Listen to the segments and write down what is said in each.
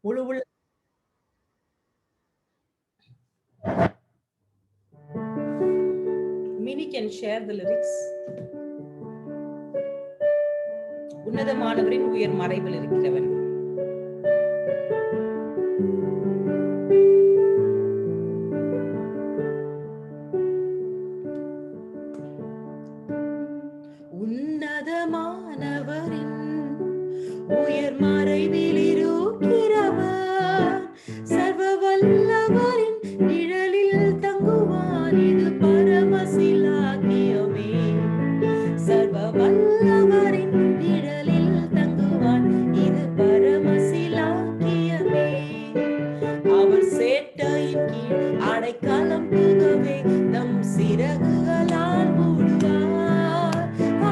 முழு உள்ள Mini can share the lyrics. உன்னதமானவரின் உயர் மறைவில் இருக்கிறவன். உன்னதமானவரின் உயர் மறைவில் இருக்கிறவன், சர்வ வல்லவரின் நிழலில் தங்குவான். இது பரமசிலாக்கியமே. சர்வ வல்லவரின் நிழலில் தங்குவான். இது பரமசிலாக்கியமே. அவர் சேட்டையின் கீழ் அடைக்கலம் புகவே தம் சிறகுகளால் மூடுவார்.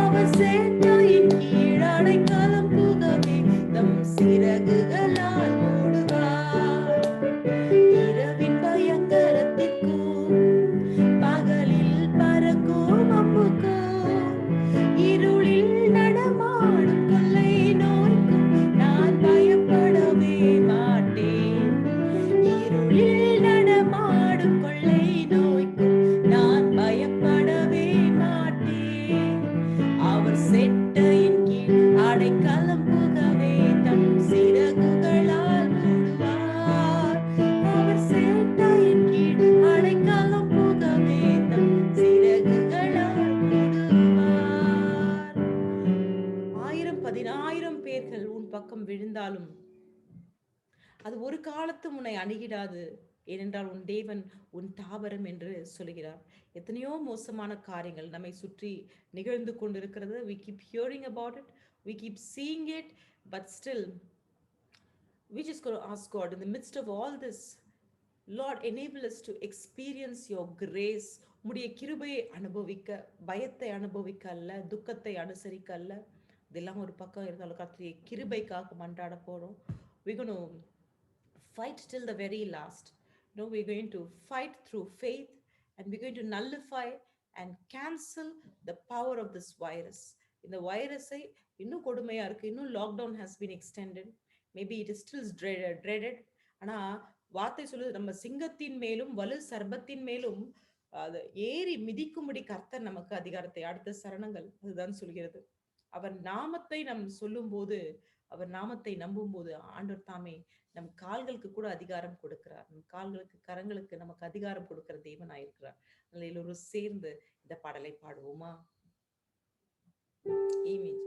அவர் சேட்டையின் கீழ் அடைக்கலம் புகவே தம் சிறகுகளால் மூடுவார். இரவின் பயங்கரத்திற்கும் பகலில் பறக்கும் அம்புக்கும் இருளில் நடமாடும் கொள்ளை நோய்க்கும் நான் பயப்படவே மாட்டேன். இருளில் நடமாடும் கொள்ளை நோய்க்கும் நான் பயப்படவே மாட்டேன். அவர் செட்டையின் கீழ் அடைக்கலம் புகவே தம் சிறகுகளால் மூடுவார். அவர் செட்டையின் கீழ் அடைக்கலம் புகவே தம் சிறகுகளால் மூடுவார். 1000 10,000 பேர்கள் உன் பக்கம் விழுந்தாலும் அது ஒரு காலத்து உன்னை அணுகிடாது. ஏனென்றால் உன் தேவன் உன் தாவரம் என்று சொல்கிறார். எத்தனையோ மோசமான காரியங்கள் நம்மை சுற்றி நிகழ்ந்து கொண்டிருக்கிறது. We keep hearing about it, we keep seeing it, but still we just going to ask God in the midst of all this, Lord, enable us to experience your grace. உம்முடைய கிருபையை அனுபவிக்க, பயத்தை அனுபவிக்க அல்ல, துக்கத்தை அனுசரிக்க அல்ல. இதெல்லாம் ஒரு பக்கம் இருந்தாலும் கர்த்தருடைய கிருபைக்காக மன்றாட போறோம். We're going to fight till the very last. We're going to fight through faith, and we're going to nullify and cancel the power of this virus. இந்த வைரஸை இன்னும் கொடுமையா இருக்கு. இன்னும் lockdown has been extended. Maybe it is still dreaded. ஆனா வார்த்தை சொல்லுது, நம்ம சிங்கத்தின் மேலும் வலு சர்பத்தின் மேலும் அது ஏறி மிதிக்கும்படி கர்த்தர் நமக்கு அதிகாரத்தை, அடுத்த சரணங்கள் அதுதான் சொல்கிறது. அவர் நாமத்தை நம் சொல்லும் போது, அவர் நாமத்தை நம்பும் போது ஆண்டவர் தாமே நம் கால்களுக்கு கூட அதிகாரம் கொடுக்கிறார். நம் கால்களுக்கு, கரங்களுக்கு நமக்கு அதிகாரம் கொடுக்கிற தேவனாயிருக்கிறார். அதில் எல்லோரும் சேர்ந்து இந்த பாடலை பாடுவோமா? இமேஜ்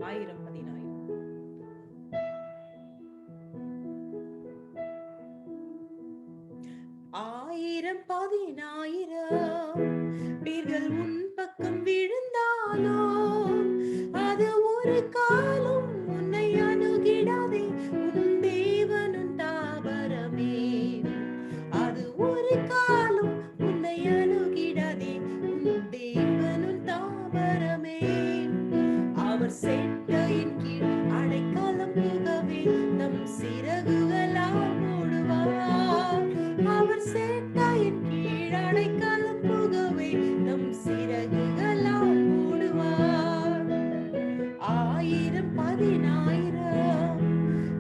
1000 10,000 1000 10,000 பேர்கள் உன் பக்கம் விழுந்தாலோ அது ஒரு காலம் உன்னை அணுகிடாதே. உன் தேவனும் தாவரமே. அது ஒரு காலம் உன்னை அணுகிடாதே. உன் தேவனும் தாவரமே. அவர் செட்டையின் கீழ் அடைக்கலம் புகவே தம் சிறகுகளால் மூடுவார். அவர் செட்டையின் கீழ் அடைக்கலம் புகவே தம் சிறகுகளால் மூடுவார். 1000 10,000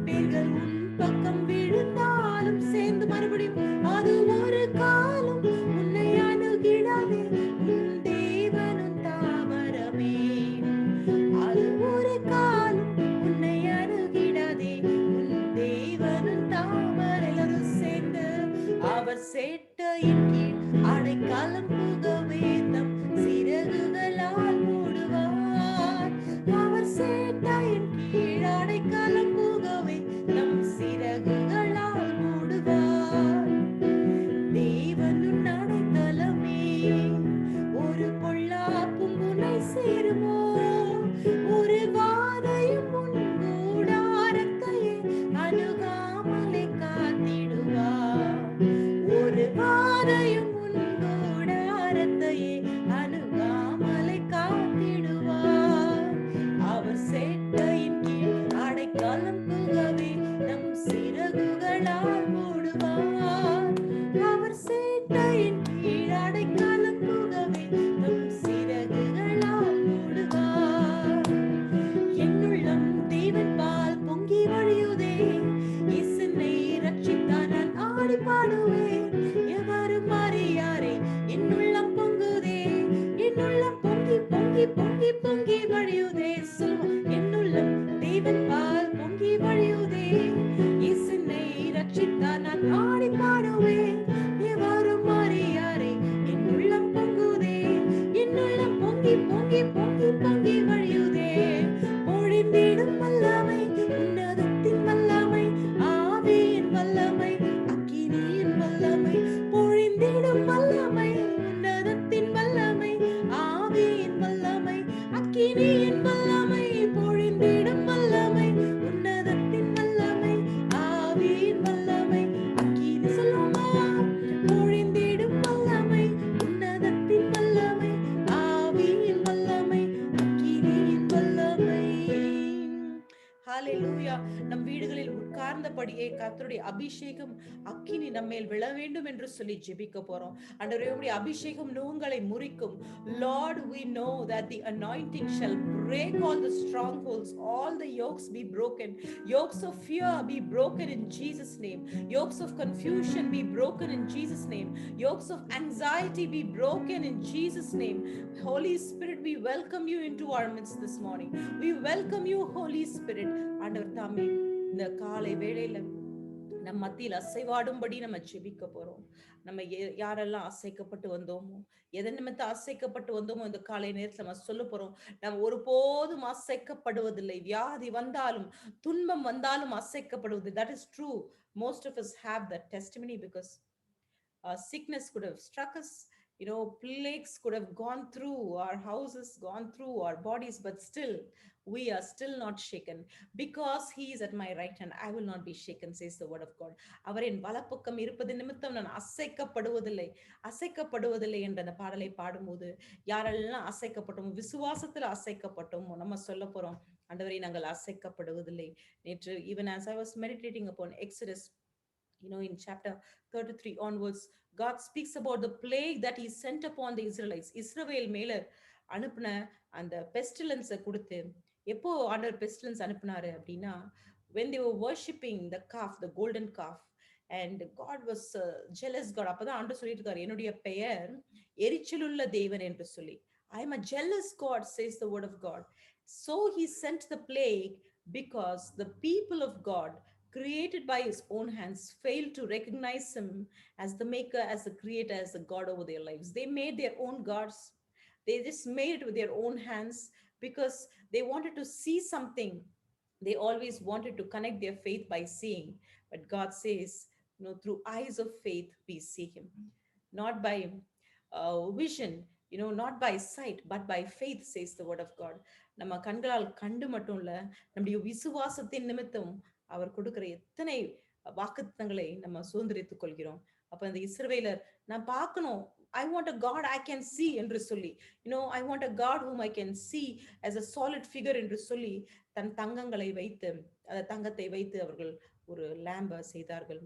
பேர்கள் உன் பக்கம் விழுந்தாலும் சேர்ந்து மறுபடியும் அது ஒரு காலம் உன்னை அணுகிடாதே. உன் தேவனும் தாவரமே. அது ஒரு காலம் உன்னை அணுகிடாதே. உன் தேவனும் தாவர. எல்லாரும் சேர்ந்து அவர் சேட்டையின் கீழ் அடைக்கலம் புகவே தம் சிறகுகளால் மூடுவார். அவர் சேட்டையின் கீழ் அடைக்கலம் புகவே தம் சிறகுகளால் மூடுவார். தேவனும் அடைக்கலமே. ஒரு பொல்லாப்பும் உன்னை சேருமோ. ஒரு வாதையும் உன் கூடாரத்தையே அணுகாமலே காத்திடுவார். ஒரு வாதையும் உன் கூடாரத்தையே அணுகாமலே காத்திடுவார். அவர் சேட்டையின் கீழ் அடைக்கலம் வழியுதே. இயேசுனை ரட்சித்தார் நான் ஆடி பாடுவேன். எவரும் அறியாரே என் உள்ளம் பொங்குதே. என் உள்ளம் பொங்கி பொங்கி பொங்கி பொங்கி வழியுதே. சொல்லுவோம், என் உள்ளம் தேவன் பால் பொங்கி வழியுதே. இயேசுனை ரட்சித்தார் நான் ஆடி பாடுவேன். எவரும் அறியாரே என் உள்ளம் பொங்குதே. என் உள்ளம் பொங்கி பொங்கி பொங்கி பொங்கி வழியுதே. பொழிந்திடும் வல்லமை, உன்னதத்தின் வல்லமை, ஆவியின் வல்லமை, அக்கினியின் வல்லமை. பொழிந்திடும் வல்லமை, உன்னதத்தின் வல்லமை, ஆவியின் வல்லமை, அக்கினியின் வல்லமை. பொழிந்திடும் வல்லமை, உன்னதத்தின் வல்லமை, ஆவியின் வல்லமை, அக்கினி. சொல்லுமா, பொழிந்திடும் வல்லமை, உன்னதத்தின் வல்லமை, ஆவியின் வல்லமை, அக்கினியின் வல்லமை. ஹalleluya. நம் வீடுகளில் உட்கார்ந்தபடியே கர்த்தருடைய அபிஷேகம் அக்கினி நம்மேல் விழ வேண்டும் என்று சொல்லி ஜெபிக்க போறோம். ஆண்டவரே, உம்முடைய அபிஷேகம் நுகங்களை முறிக்கும். Lord, we know that the anointing shall break all the strongholds, all the yokes be broken. Yokes of fear be broken in Jesus' name. Yokes of confusion be broken in Jesus' name. Yokes of anxiety be broken in Jesus' name. Holy Spirit, we welcome you into our midst this morning. We welcome you, Holy Spirit. ஆண்டவர் தாமே இந்த காலை வேளையில நம் மத்தியில் அசைவாடும்படி நம்ம ஜெபிக்க போறோம். நம்ம யாரெல்லாம் அசைக்கப்பட்டு வந்தோமோ, எதன் நிமித்தம் அசைக்கப்பட்டு வந்தோமோ, இந்த காலை நேரத்தில் நம்ம சொல்ல போறோம், நம்ம ஒருபோதும் அசைக்கப்படுவதில்லை. வியாதி வந்தாலும் துன்பம் வந்தாலும் அசைக்கப்படுவது. That is true. Most of us have that testimony because sickness could have struck us, plagues could have gone through our houses, gone through our bodies, but still we are still not shaken because he is at my right hand. I will not be shaken, says the word of God. அவர் என் வலப்பக்கம் இருப்பது நிமித்தம் நான் அசைக்கப்படுவதில்லை. அசைக்கப்படுவதில்லை என்ற அந்த பாடலை பாடும்போது யாரெல்லாம் அசைக்கப்பட்டோமோ, விசுவாசத்துல அசைக்கப்பட்டோமோ, நம்ம சொல்ல போறோம், ஆண்டவரே நாங்கள் அசைக்கப்படுவதில்லை. நேற்று even as I was meditating upon Exodus, in chapter 33 onwards, God speaks about the plague that he sent upon the Israelites. இஸ்ரவேல் மேல அனுப்பின அந்த பெஸ்டிலன்ஸை கொடுத்து, எப்போ ஆண்டவர் பெஸ்டிலன்ஸ் அனுப்பினாரு அப்படின்னா, when they were worshipping the calf, the golden calf, and God was jealous God. அப்பதான் ஆண்டவர் சொல்லிட்டு இருக்காரு, என்னுடைய பெயர் எரிச்சலுள்ள தேவன் என்று சொல்லி. I am a jealous God, says the word of God. So he sent the plague because the people of God, created by his own hands, failed to recognize him as the maker, as the creator, as the God over their lives. They made their own gods. They just made it with their own hands because they wanted to see something. They always wanted to connect their faith by seeing. But God says, through eyes of faith, we see him. Not by vision, not by sight, but by faith, says the word of God. நம்ம கண்களால் கண்டு மட்டும் இல்ல, நம்முடைய விசுவாசத்தின் நிமித்தம் அவர் கொடுக்கிற எத்தனை வாக்குத்தங்களை நம்ம சுதந்திரித்துக் கொள்கிறோம். அப்ப இந்த இஸ்ரவேலர், நான் பார்க்கணும், I want a God I can see என்று சொல்லி, I want a God whom I can see as a solid figure என்று சொல்லி, தன் தங்கங்களை வைத்து, அந்த தங்கத்தை வைத்து அவர்கள் ஒரு லேம்ப செய்தார்கள்,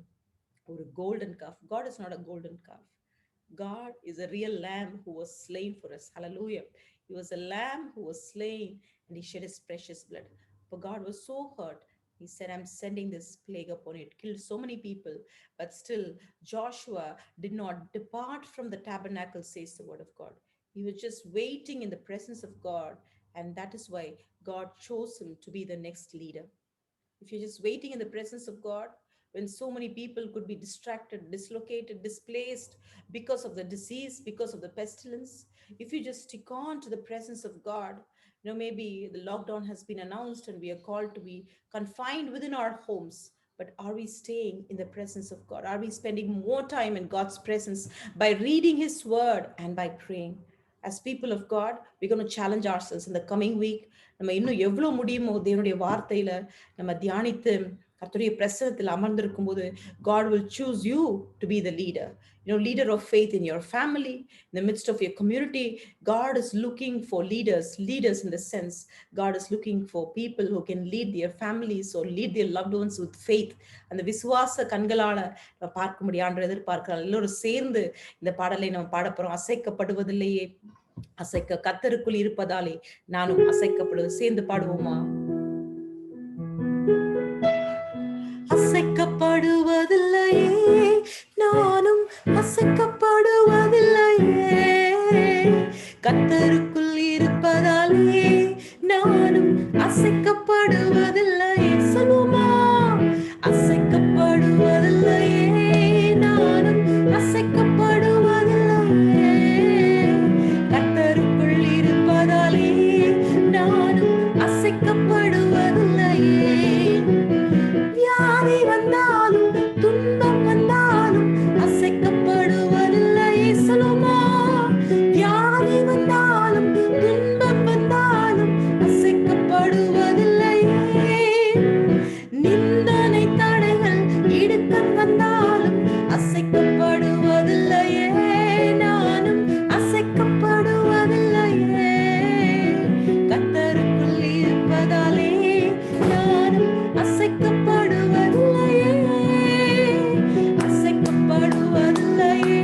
ஒரு golden calf. God is not a golden calf. God is a real lamb who was slain for us. Hallelujah. He was a lamb who was slain and he shed his precious blood. But God was so hurt. He said, I'm sending this plague upon it. Killed so many people. But still, Joshua did not depart from the tabernacle, says the word of God. He was just waiting in the presence of God. And that is why God chose him to be the next leader. If you're just waiting in the presence of God, when so many people could be distracted, dislocated, displaced because of the disease, because of the pestilence, if you just stick on to the presence of God, maybe the lockdown has been announced and we are called to be confined within our homes. But are we staying in the presence of God? Are we spending more time in God's presence by reading his word and by praying? As people of God, we're going to challenge ourselves in the coming week. நம்ம இன்னும் எவ்வளவு முடியுமோ தேவனுடைய வார்த்தையில நம்ம தியானித்து கர்த்தருடைய பிரசன்னத்தில் அமர்ந்திருக்கும் போது, God will choose you to be the leader. Leader of faith in your family, in the midst of your community. God is looking for leaders in the sense, God is looking for people who can lead their families or lead their loved ones with faith. அந்த விசுவாச கண்களால நம்ம பார்க்க முடியாத எதிர்பார்க்கிறார். எல்லோரும் சேர்ந்து இந்த பாடலை நம்ம பாடப்போறோம். அசைக்கப்படுவதில்லையே, அசைக்க கர்த்தருக்குள் இருப்பதாலே நானும் அசைக்கப்படுவது. சேர்ந்து பாடுவோமா? அசைக்கப்படுவதில்லையே, நானும் அசைக்கப்படுவதில்லையே. கர்த்தருக்குள் இருப்பதாலே நானும் அசைக்கப்படுவதில்லையே. சொல்லுமா, அசைக்கப்படுவதில்லையே, நானும் அசைக்கப்படுவதில்லையே. கர்த்தருக்குள் இருப்பதாலே நானும் அசைக்கப்படுவதில்லையே. வியாதி வந்தாலும் துன்பம் வந்தாலும் அசைக்கப்படுவதில்லையே. சொல்லுமா, வியாதி வந்தாலும் துன்பம் வந்தாலும் அசைக்கப்படுவதில்லையே. நிந்தனை தடைகள் இடுக்கண் வந்தாலும் அசைக்கப்படுவதில்லையே, நானும் அசைக்கப்படுவதில்லையே. கர்த்தருக்குள் இருப்பதாலே நானும் அசைக்கப்படுவதில்லையே, அசைக்கப்படுவதில்லையே,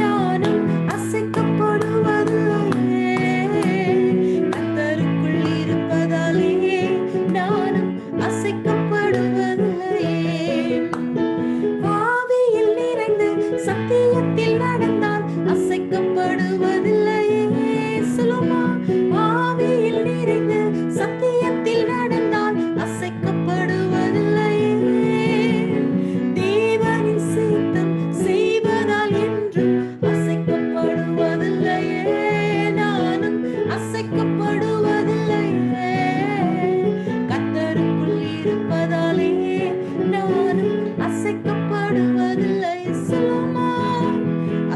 நானும் அசைக்கப்படுவதில்லையே. கர்த்தருக்குள் இருப்பதாலே நானும் அசைக்கப்படுவதில்லையே. ஆவியில் நிறைந்து சத்தியத்தில் நடந்தால் அசைக்கப்படுவதில்லையே. சொல்லுமா, ஆவியில் நிறைந்து சத்தியத்தில் நடந்தால் அசைக்கப்படுவதில்லையே. தேவனின் சித்தம் செய்வதால் என்றும் அசைக்கப்படுவதில்லையே, நானும் அசைக்கப்படுவதில்லையே. கர்த்தருக்குள் இருப்பதாலே நானும் அசைக்கப்படுவதில்லை. சொல்லுமா,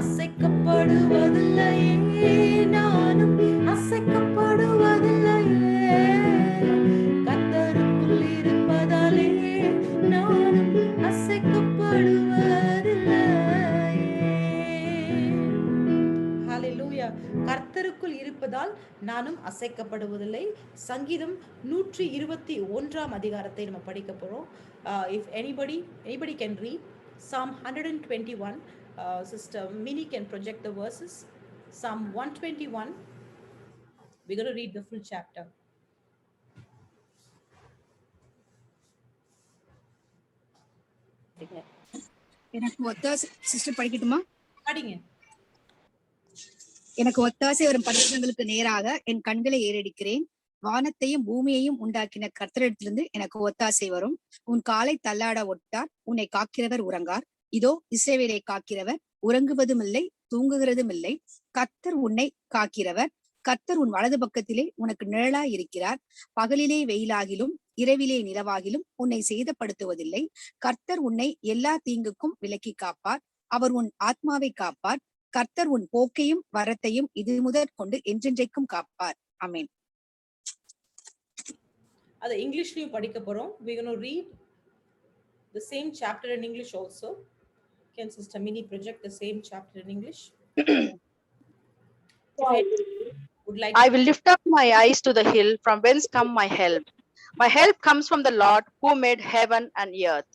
அசைக்கப்படுவதில்லையே, நானும் அசைக்கப்படுவதில்லையே. கர்த்தருக்குள் இருப்பதாலே நானும் அசைக்கப்படுவதில்லையே. ஹalleluya. கர்த்தருக்குள் இருப்பதால் நானும் அசைக்கப்படுவதில்லை. சங்கீதம் 121 அதிகாரத்தை நம்ம படிக்க போறோம். If anybody can read Psalm 121. Sister Mini can project the verses. Psalm 121. We're going to read the full chapter. எனக்கு ஒத்தாசை சிஸ்டர் படிக்கட்டுமா? படிங்க. எனக்கு ஒத்தாசை வரும் பட்டணங்களுக்கு நேராக என் கண்களை ஏறெடுக்கிறேன். வானத்தையும் பூமியையும் உண்டாக்கின கர்த்தரிடத்திலிருந்து எனக்கு ஒத்தாசை வரும். உன் காலை தள்ளாட ஒட்டார், உன்னை காக்கிறவர் உறங்கார். இதோ இஸ்ரவேலை காக்கிறவர் உறங்குவதும் இல்லை, தூங்குகிறதும் இல்லை. கர்த்தர் உன்னை காக்கிறவர். கர்த்தர் உன் வலது பக்கத்திலே உனக்கு நிழலாய் இருக்கிறார். பகலிலே வெயிலாகிலும் இரவிலே நிலவாகிலும் உன்னை சேதப்படுத்துவதில்லை. கர்த்தர் உன்னை எல்லா தீங்குக்கும் விலக்கி காப்பார். அவர் உன் ஆத்மாவை காப்பார். கர்த்தர் உன் போக்கையும் வரத்தையும் இது முதற் கொண்டு என்றென்றைக்கும் காப்பார். ஆமென். அது இங்கிலீஷ்லயும் படிக்க போறோம். We're going to read the same chapter in English also. Can Sister Mini project the same chapter in English? I will lift up my eyes to the hill from whence come my help. My help comes from the Lord who made heaven and earth.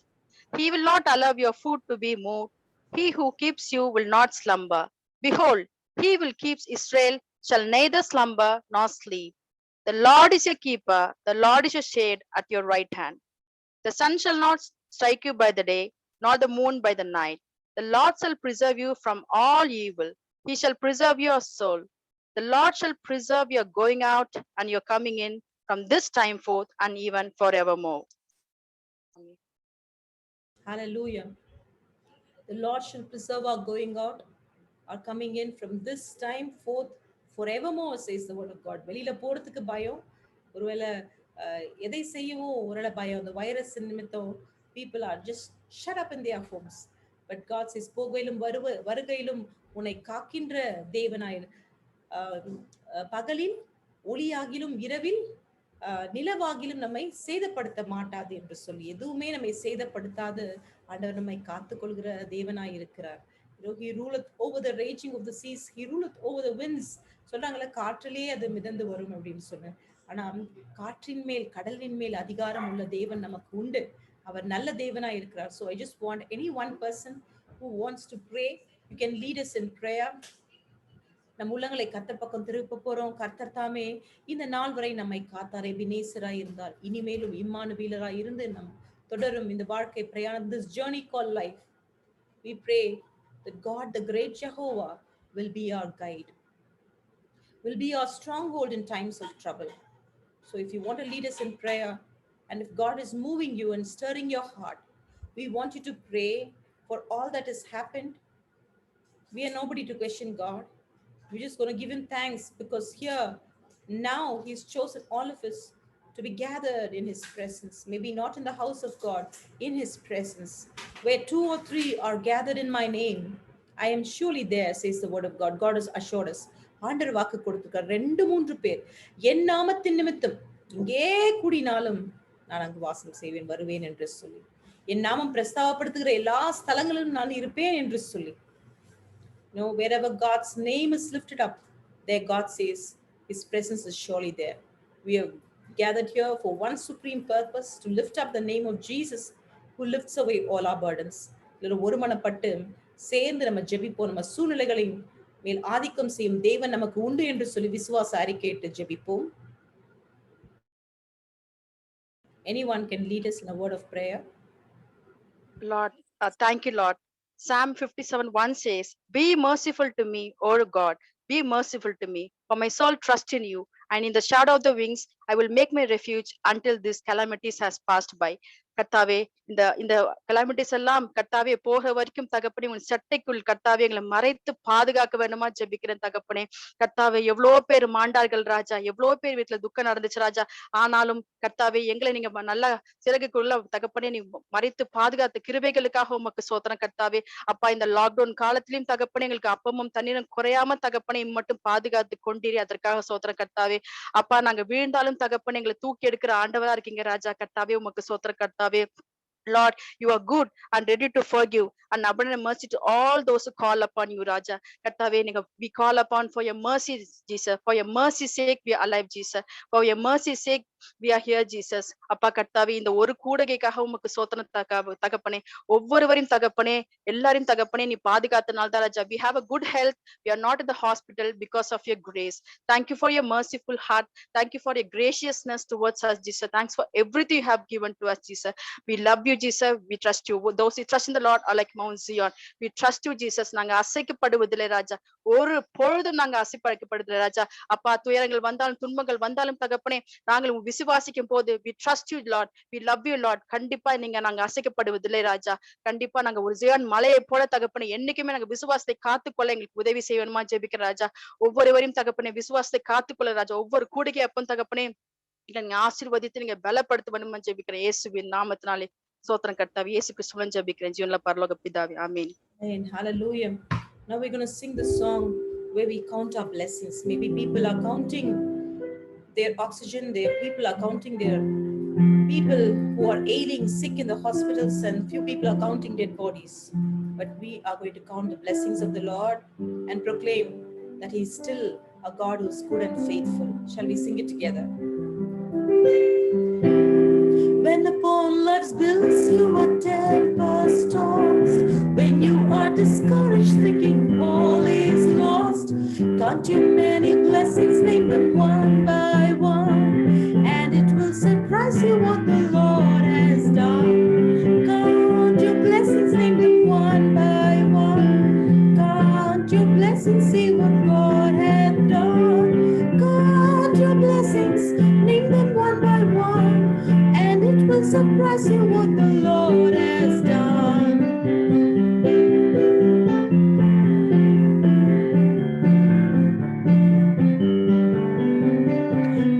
He will not allow your foot to be moved. He who keeps you will not slumber. Behold, he will keep Israel, shall neither slumber nor sleep. The Lord is your keeper. The Lord is your shade at your right hand. The sun shall not strike you by the day, nor the moon by the night. The Lord shall preserve you from all evil. He shall preserve your soul. The Lord shall preserve your going out and your coming in from this time forth and even forevermore. Hallelujah. The Lord shall preserve our going out, our coming in from this time forth forevermore, says the word of God. வெளியில போறதுக்கு பயம், ஒருவேளை எதை செய்யவும் ஒருவேளை பயம். இந்த virus நிமித்தம் people are just shut up in their homes. But God says, போகையிலும் வருகையிலும் உன்னை காக்கின்ற தேவனாய், பகலில் ஒளியாகிலும் இரவில் நிலவாகிலும் நம்மை சேதப்படுத்த மாட்டாது என்று சொல்லி, எதுவுமே நம்மை சேதப்படுத்தாது ஆண்டவர் நம்மை காத்துக்கொள்கிற தேவனாய் இருக்கிறார். He ruleth over the raging of the seas, he ruleth over the winds. சொல்றாங்களே, காற்றிலே அது மிதந்து வரும் அப்படின்னு சொன்னேன். ஆனா காற்றின் மேல் கடலின் மேல் அதிகாரம் உள்ள தேவன் நமக்கு உண்டு. அவர் நல்ல தேவனாய் இருக்கிறார். So I just want any one person who wants to pray, you can lead us in prayer. நம் உள்ளங்களை கர்த்தர் பக்கம் திருப்ப போறோம். கர்த்தர் தாமே இந்த நாள் வரை நம்மை காத்தார், எபினேசராய் இருந்தார். இனிமேலும் இம்மானுவேலராய் இருந்து நம் தொடரும் இந்த வாழ்க்கை பிரயாணம், this journey called life. We pray that God, the great Jehovah, will be our guide, will be our stronghold in times of trouble. So if you want to lead us in prayer, and if God is moving you and stirring your heart, we want you to pray for all that has happened. We are nobody to question God. We're just going to give him thanks, because here, now, he's chosen all of us to be gathered in his presence. Maybe not in the house of God, in his presence. Where 2 or 3 are gathered in my name, I am surely there, says the word of God. God has assured us. ஆண்டவர் வாக்கு கொடுத்திருக்கார், 2-3 பேர் என் நாமத்தின் நிமித்தம் இங்கே கூடினாலும் நான் அங்கு வாசம் செய்வேன், வருவேன் என்று சொல்லி, என் நாமம் பிரஸ்தாபப்படுத்துகிற எல்லா ஸ்தலங்களிலும் நான் இருப்பேன் என்று சொல்லி. Wherever God's name is lifted up, there God says his presence is surely there. We have gathered here for one supreme purpose, to lift up the name of Jesus, who lifts away all our burdens. ஒருமனப்பட்டு சேர்ந்து நம்ம ஜெபிப்போம். நம்ம சூழ்நிலைகளின் மேல் ஆதிக்கம் செய்யும் தேவன் நமக்கு உண்டு என்று சொல்லி விசுவாச அறிக்கையிட்டு ஜெபிப்போம். Anyone can lead us in a word of prayer. Lord, thank you, Lord. Psalm 57:1 says, "Be merciful to me, O God, be merciful to me, for my soul trusts in you, and in the shadow of the wings I will make my refuge until these calamities has passed by." கர்த்தாவே, இந்த calamities எல்லாம் கர்த்தாவே போக வரைக்கும் தகப்பனே உன் சட்டைக்குள் கர்த்தாவே எங்களை மறைத்து பாதுகாக்க வேண்டுமா ஜெபிக்கிறேன் தகப்பனே. கர்த்தாவே, எவ்வளோ பேர் மாண்டார்கள் ராஜா, எவ்வளோ பேர் வீட்டுல துக்கம் நடந்துச்சு ராஜா. ஆனாலும் கர்த்தாவே, எங்களை நீங்க நல்லா சிறகுக்குள்ள தகப்பனே நீ மறைத்து பாதுகாத்த கிருபைகளுக்காக உமக்கு சோத்திரம் கர்த்தாவே. அப்பா, இந்த லாக்டவுன் காலத்திலும் தகப்பனே எங்களுக்கு அப்பமும் தண்ணீரும் குறையாம தகப்பனே மட்டும் பாதுகாத்து கொண்டீரே, அதற்காக சோத்திரம் கர்த்தாவே. அப்பா, நாங்க வீழ்ந்தாலும் தகப்பனே எங்களை தூக்கி எடுக்கிற ஆண்டவரா இருக்கீங்க ராஜா. கர்த்தாவே, உமக்கு சோத்திரம் கர்த்தாவே. Lord, you are good and ready to forgive and abundant mercy to all those who call upon you, Raja. Kattave, we call upon for your mercy, Jesus. For your mercy's sake, we are alive, Jesus. For your mercy's sake, we are here, Jesus. அப்பா கர்த்தாவே, இந்த ஒரு கூடகைக்காக உமக்கு சோத்திரம் தகப்பனே. ஒவ்வொருவரையும் தகப்பனே, எல்லாரையும் தகப்பனே நீ பாதுகாத்தனால தான் ராஜா. We have a good health. We are not in the hospital because of your grace. Thank you for your merciful heart. Thank you for your graciousness towards us, Jesus. Thanks for everything you have given to us, Jesus. We love you, Jesus. We trust you. Those who trust in the Lord are like Mount Zion. We trust you, Jesus. நாங்க அசைக்கப்படுவதில்லை ராஜா. ஒரு பொழுதும் நாங்க அசைக்கப்படுவதில்லை ராஜா. அப்பா, துயரங்கள் வந்தாலும் துன்பங்கள் வந்தாலும் தகப்பனே, நாங்கள் விசுவாசிக்கும் போது we trust you, Lord. We love you, Lord. கண்டிப்பா நாங்க அசைக்கப்படுவதில்லை ராஜா. கண்டிப்பா நாங்க ஒரு ஜியான் மலையை போல தகப்பனே என்னைக்குமே நாங்க விசுவாசத்தை காத்துக்கொள்ள எங்களுக்கு உதவி செய்யணுமா ஜெபிக்கிற ராஜா. ஒவ்வொருவரையும் தகப்பனே விசுவாசத்தை காத்துக்கொள்ள ராஜா. ஒவ்வொரு கூடுகை அப்பம் தகப்பனே நீங்க ஆசீர்வதித்து நீங்க பலப்படுத்த வேண்டுமா ஜெபிக்கிறேன் இயேசுவின் நாமத்தினாலே. சோத்திரம் கர்த்தாவே, இயேசு கிறிஸ்துவின் ஜெபிக்கிறேன் ஜீவனுள்ள பரலோக பிதாவே, ஆமென். Amen. Hallelujah. Now we're going to sing the song where we count our blessings. Maybe people are counting their oxygen, their people are counting their people who are ailing, sick in the hospitals, and few people are counting dead bodies. But we are going to count the blessings of the Lord and proclaim that he is still a God who is good and faithful. Shall we sing it together? When upon life's bills you are tempest tossed, when you are discouraged thinking all is lost, count your many blessings, name them one by one, and it will surprise you what the Lord has done. Count your blessings, name them one by one, count your blessings, see what God hath done. Count your blessings, name them one by one, and it will surprise you what the Lord has done.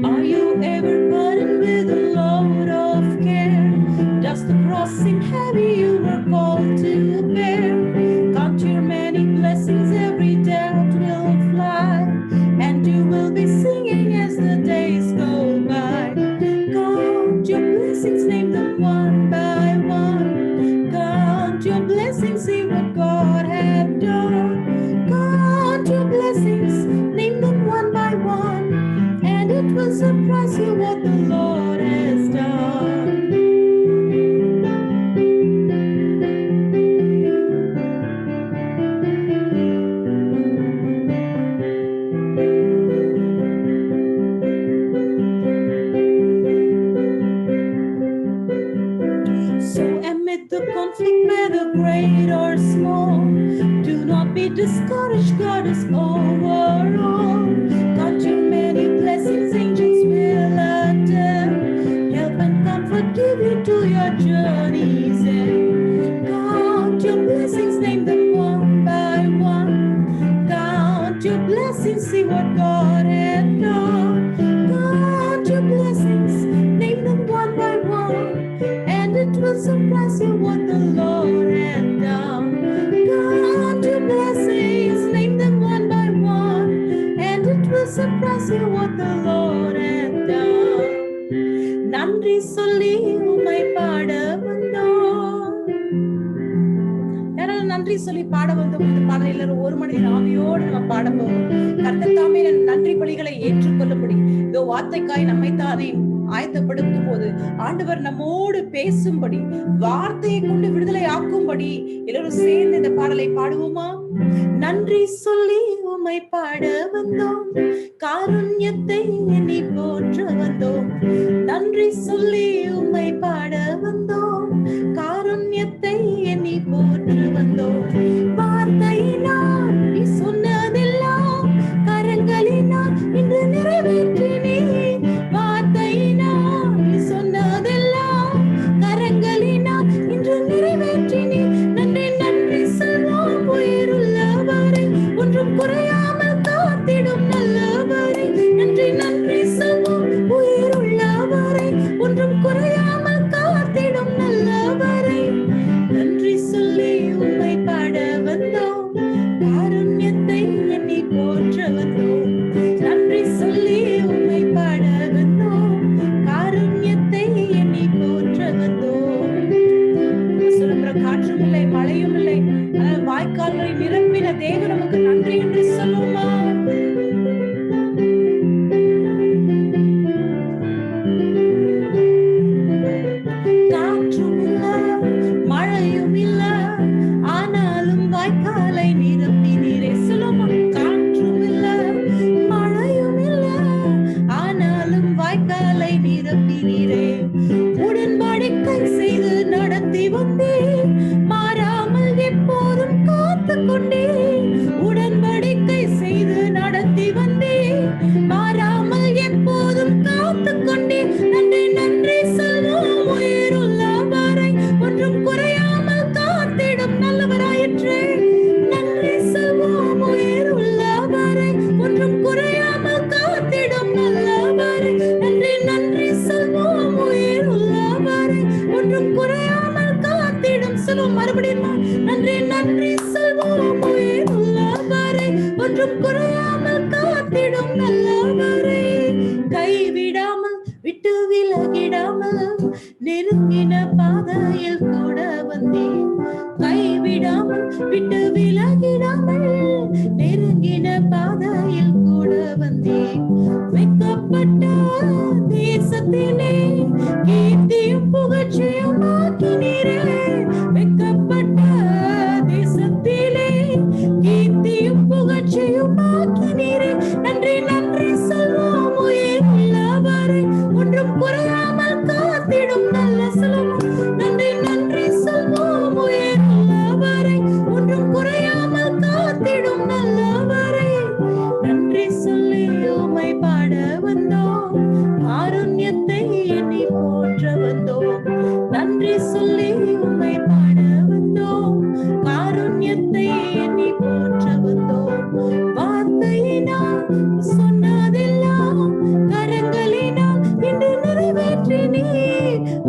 Are you ever burdened with a load of care? Does the cross seem heavy you were called to bear? Count your many blessings, every doubt will fly, and you will be singing as the days go by. Count your blessings, name them one by one. Count your blessings, see what God hath done. Count your blessings, name them one by one, and it will surprise you. you what the Lord has done. with the conflict, whether great or small. Do not be discouraged, God is over all. Count your many blessings, angels will attend. Help and comfort give you to your journey's end. Count your blessings, name them one by one. Count your blessings, see what God has done. Count your blessings, name them one by one, and it will surprise you what the Lord has done. Count your blessings, name them one by one, and it will surprise you what the Lord has done. நன்றி சொல்லி உம்மை பாட வந்தோம். யாராலும் நன்றி சொல்லி பாட வந்தோம். இந்த பாடல் எல்லாரும் ஒரு மணி நேரம் ஆவியோடு நம்ம பாட போவோம். கர்த்தர் தாமே நன்றி பலிகளை ஏற்றுக்கொள்ளும்படி இதோ வார்த்தைக்காய் நம்மை தானே ஆயத்தப்படுத்தும் போது ஆண்டவர் நம்மோடு பேசும்படி, வார்த்தையை கொண்டு விடுதலை ஆக்கும்படி எல்லாரும் சேர்ந்து இந்த பாடலை பாடுவோமா? நன்றி சொல்லி உம்மை பாட வந்தோம், காருண்யத்தை எண்ணி போற்ற வந்தோம். நன்றி சொல்லி உம்மை பாட வந்தோம், காருண்யத்தை எண்ணி போற்ற வந்தோம். வார்த்தையினால் நீ சொன்னதெல்லாம் கரங்களினால் இன்று நிறைவேற்றினே. வார்த்தையினால் நீ சொன்னதெல்லாம் கரங்களினால் இன்று நிறைவேற்றினே. நன்றி நன்றி சொல்வோம் உயிருள்ளவரை, ஒன்றும் குறையாமல் காத்திடும் நல்லவரை. நன்றி நன்றி சொல்வோம் உயிருள்ளவரை, ஒன்றும் குறையாமல் காத்திடும் நல்லவரை. நன்றி சொல்லி உம்மை பாட வந்தோம், காருண்யத்தை எண்ணி போற்ற வந்தோம். நன்றி சொல்லி உம்மை பாட வந்தோம், காருண்யத்தை எண்ணி போற்ற வந்தோம். சொல்லுகிற காற்றும் இல்லை, மழையும் இல்லை, ஆனால் வாய்க்கால்களை நிரப்பின தேவன் நமக்கு நன்றி என்று சொல்லுமா? காற்றும் இல்ல, மழையும் இல்ல, ஆனாலும் வாய்க்காலை நிரப்பினீரே. சொல்லுமா? காற்றும் இல்ல, மழையும் இல்ல, ஆனாலும் வாய்க்காலை நிரப்பினீரே. உடன்படிக்கை செய்து நடத்தி வந்தேன், மாறாமல் எப்போதும் காத்து கொண்டேன். உடன்படிக்கை செய்து நடத்தி வந்தேன், மாறாமல் எப்போதும் காத்து கொண்டேன். நன்றி நன்றி சொல்வோம் உயிருள்ளவரை, ஒன்றும் குறையாமல் காத்திடும் நல்லவராயிற்றே. நன்றி சொல்வோம் உயிருள்ளவரை, ஒன்றும் குறையாமல் காத்திடும் நல்லவரை. நன்றி நன்றி சொல்வோம் உயிருள்ளவரை, ஒன்றும் குறையாமல் காத்திடும். சொல்வோம் மறுபடியும், நன்றி நன்றி சொல்வோம் உயிருள்ளவரை, ஒன்றும் குறையாமல் காத்திடும் நல்லவரை. கைவிடாமல் விட்டு விலகிடாமல் நெருங்கின பாதையில் கூட வந்தேன். கைவிடாமல் விட்டு விலகிடாமல் நெருங்கின பாதையில் கூட வந்தேன். வைக்கப்பட்ட தேசத்திலே கீர்த்தியும் புகழ்ச்சியும் ஆக்கினீரே. வைக்கப்பட்ட தேசத்திலே கீர்த்தியும் புகழ்ச்சியும் ஆக்கினீரே. நன்றி நன்றி சொல்வோம் உயிருள்ளவரை, ஒன்றும் குறையாமல் காத்திடும் நல்ல சொல்வோம். நன்றி நன்றி சொல்வோம் உயிருள்ளவரை, ஒன்றும் குறையாமல் காத்திடும் நல்லவரை. நன்றி சொல்லி உம்மை பாட வந்தோம், காருண்யத்தை எண்ணி போற்ற வந்தோம். நன்றி சொல்லி உம்மை பாட வந்தோம், காருண்யத்தை எண்ணி போற்ற வந்தோம். வார்த்தையினால் சொன்னதெல்லாம் கரங்களினால் இன்று நிறைவேற்றினே.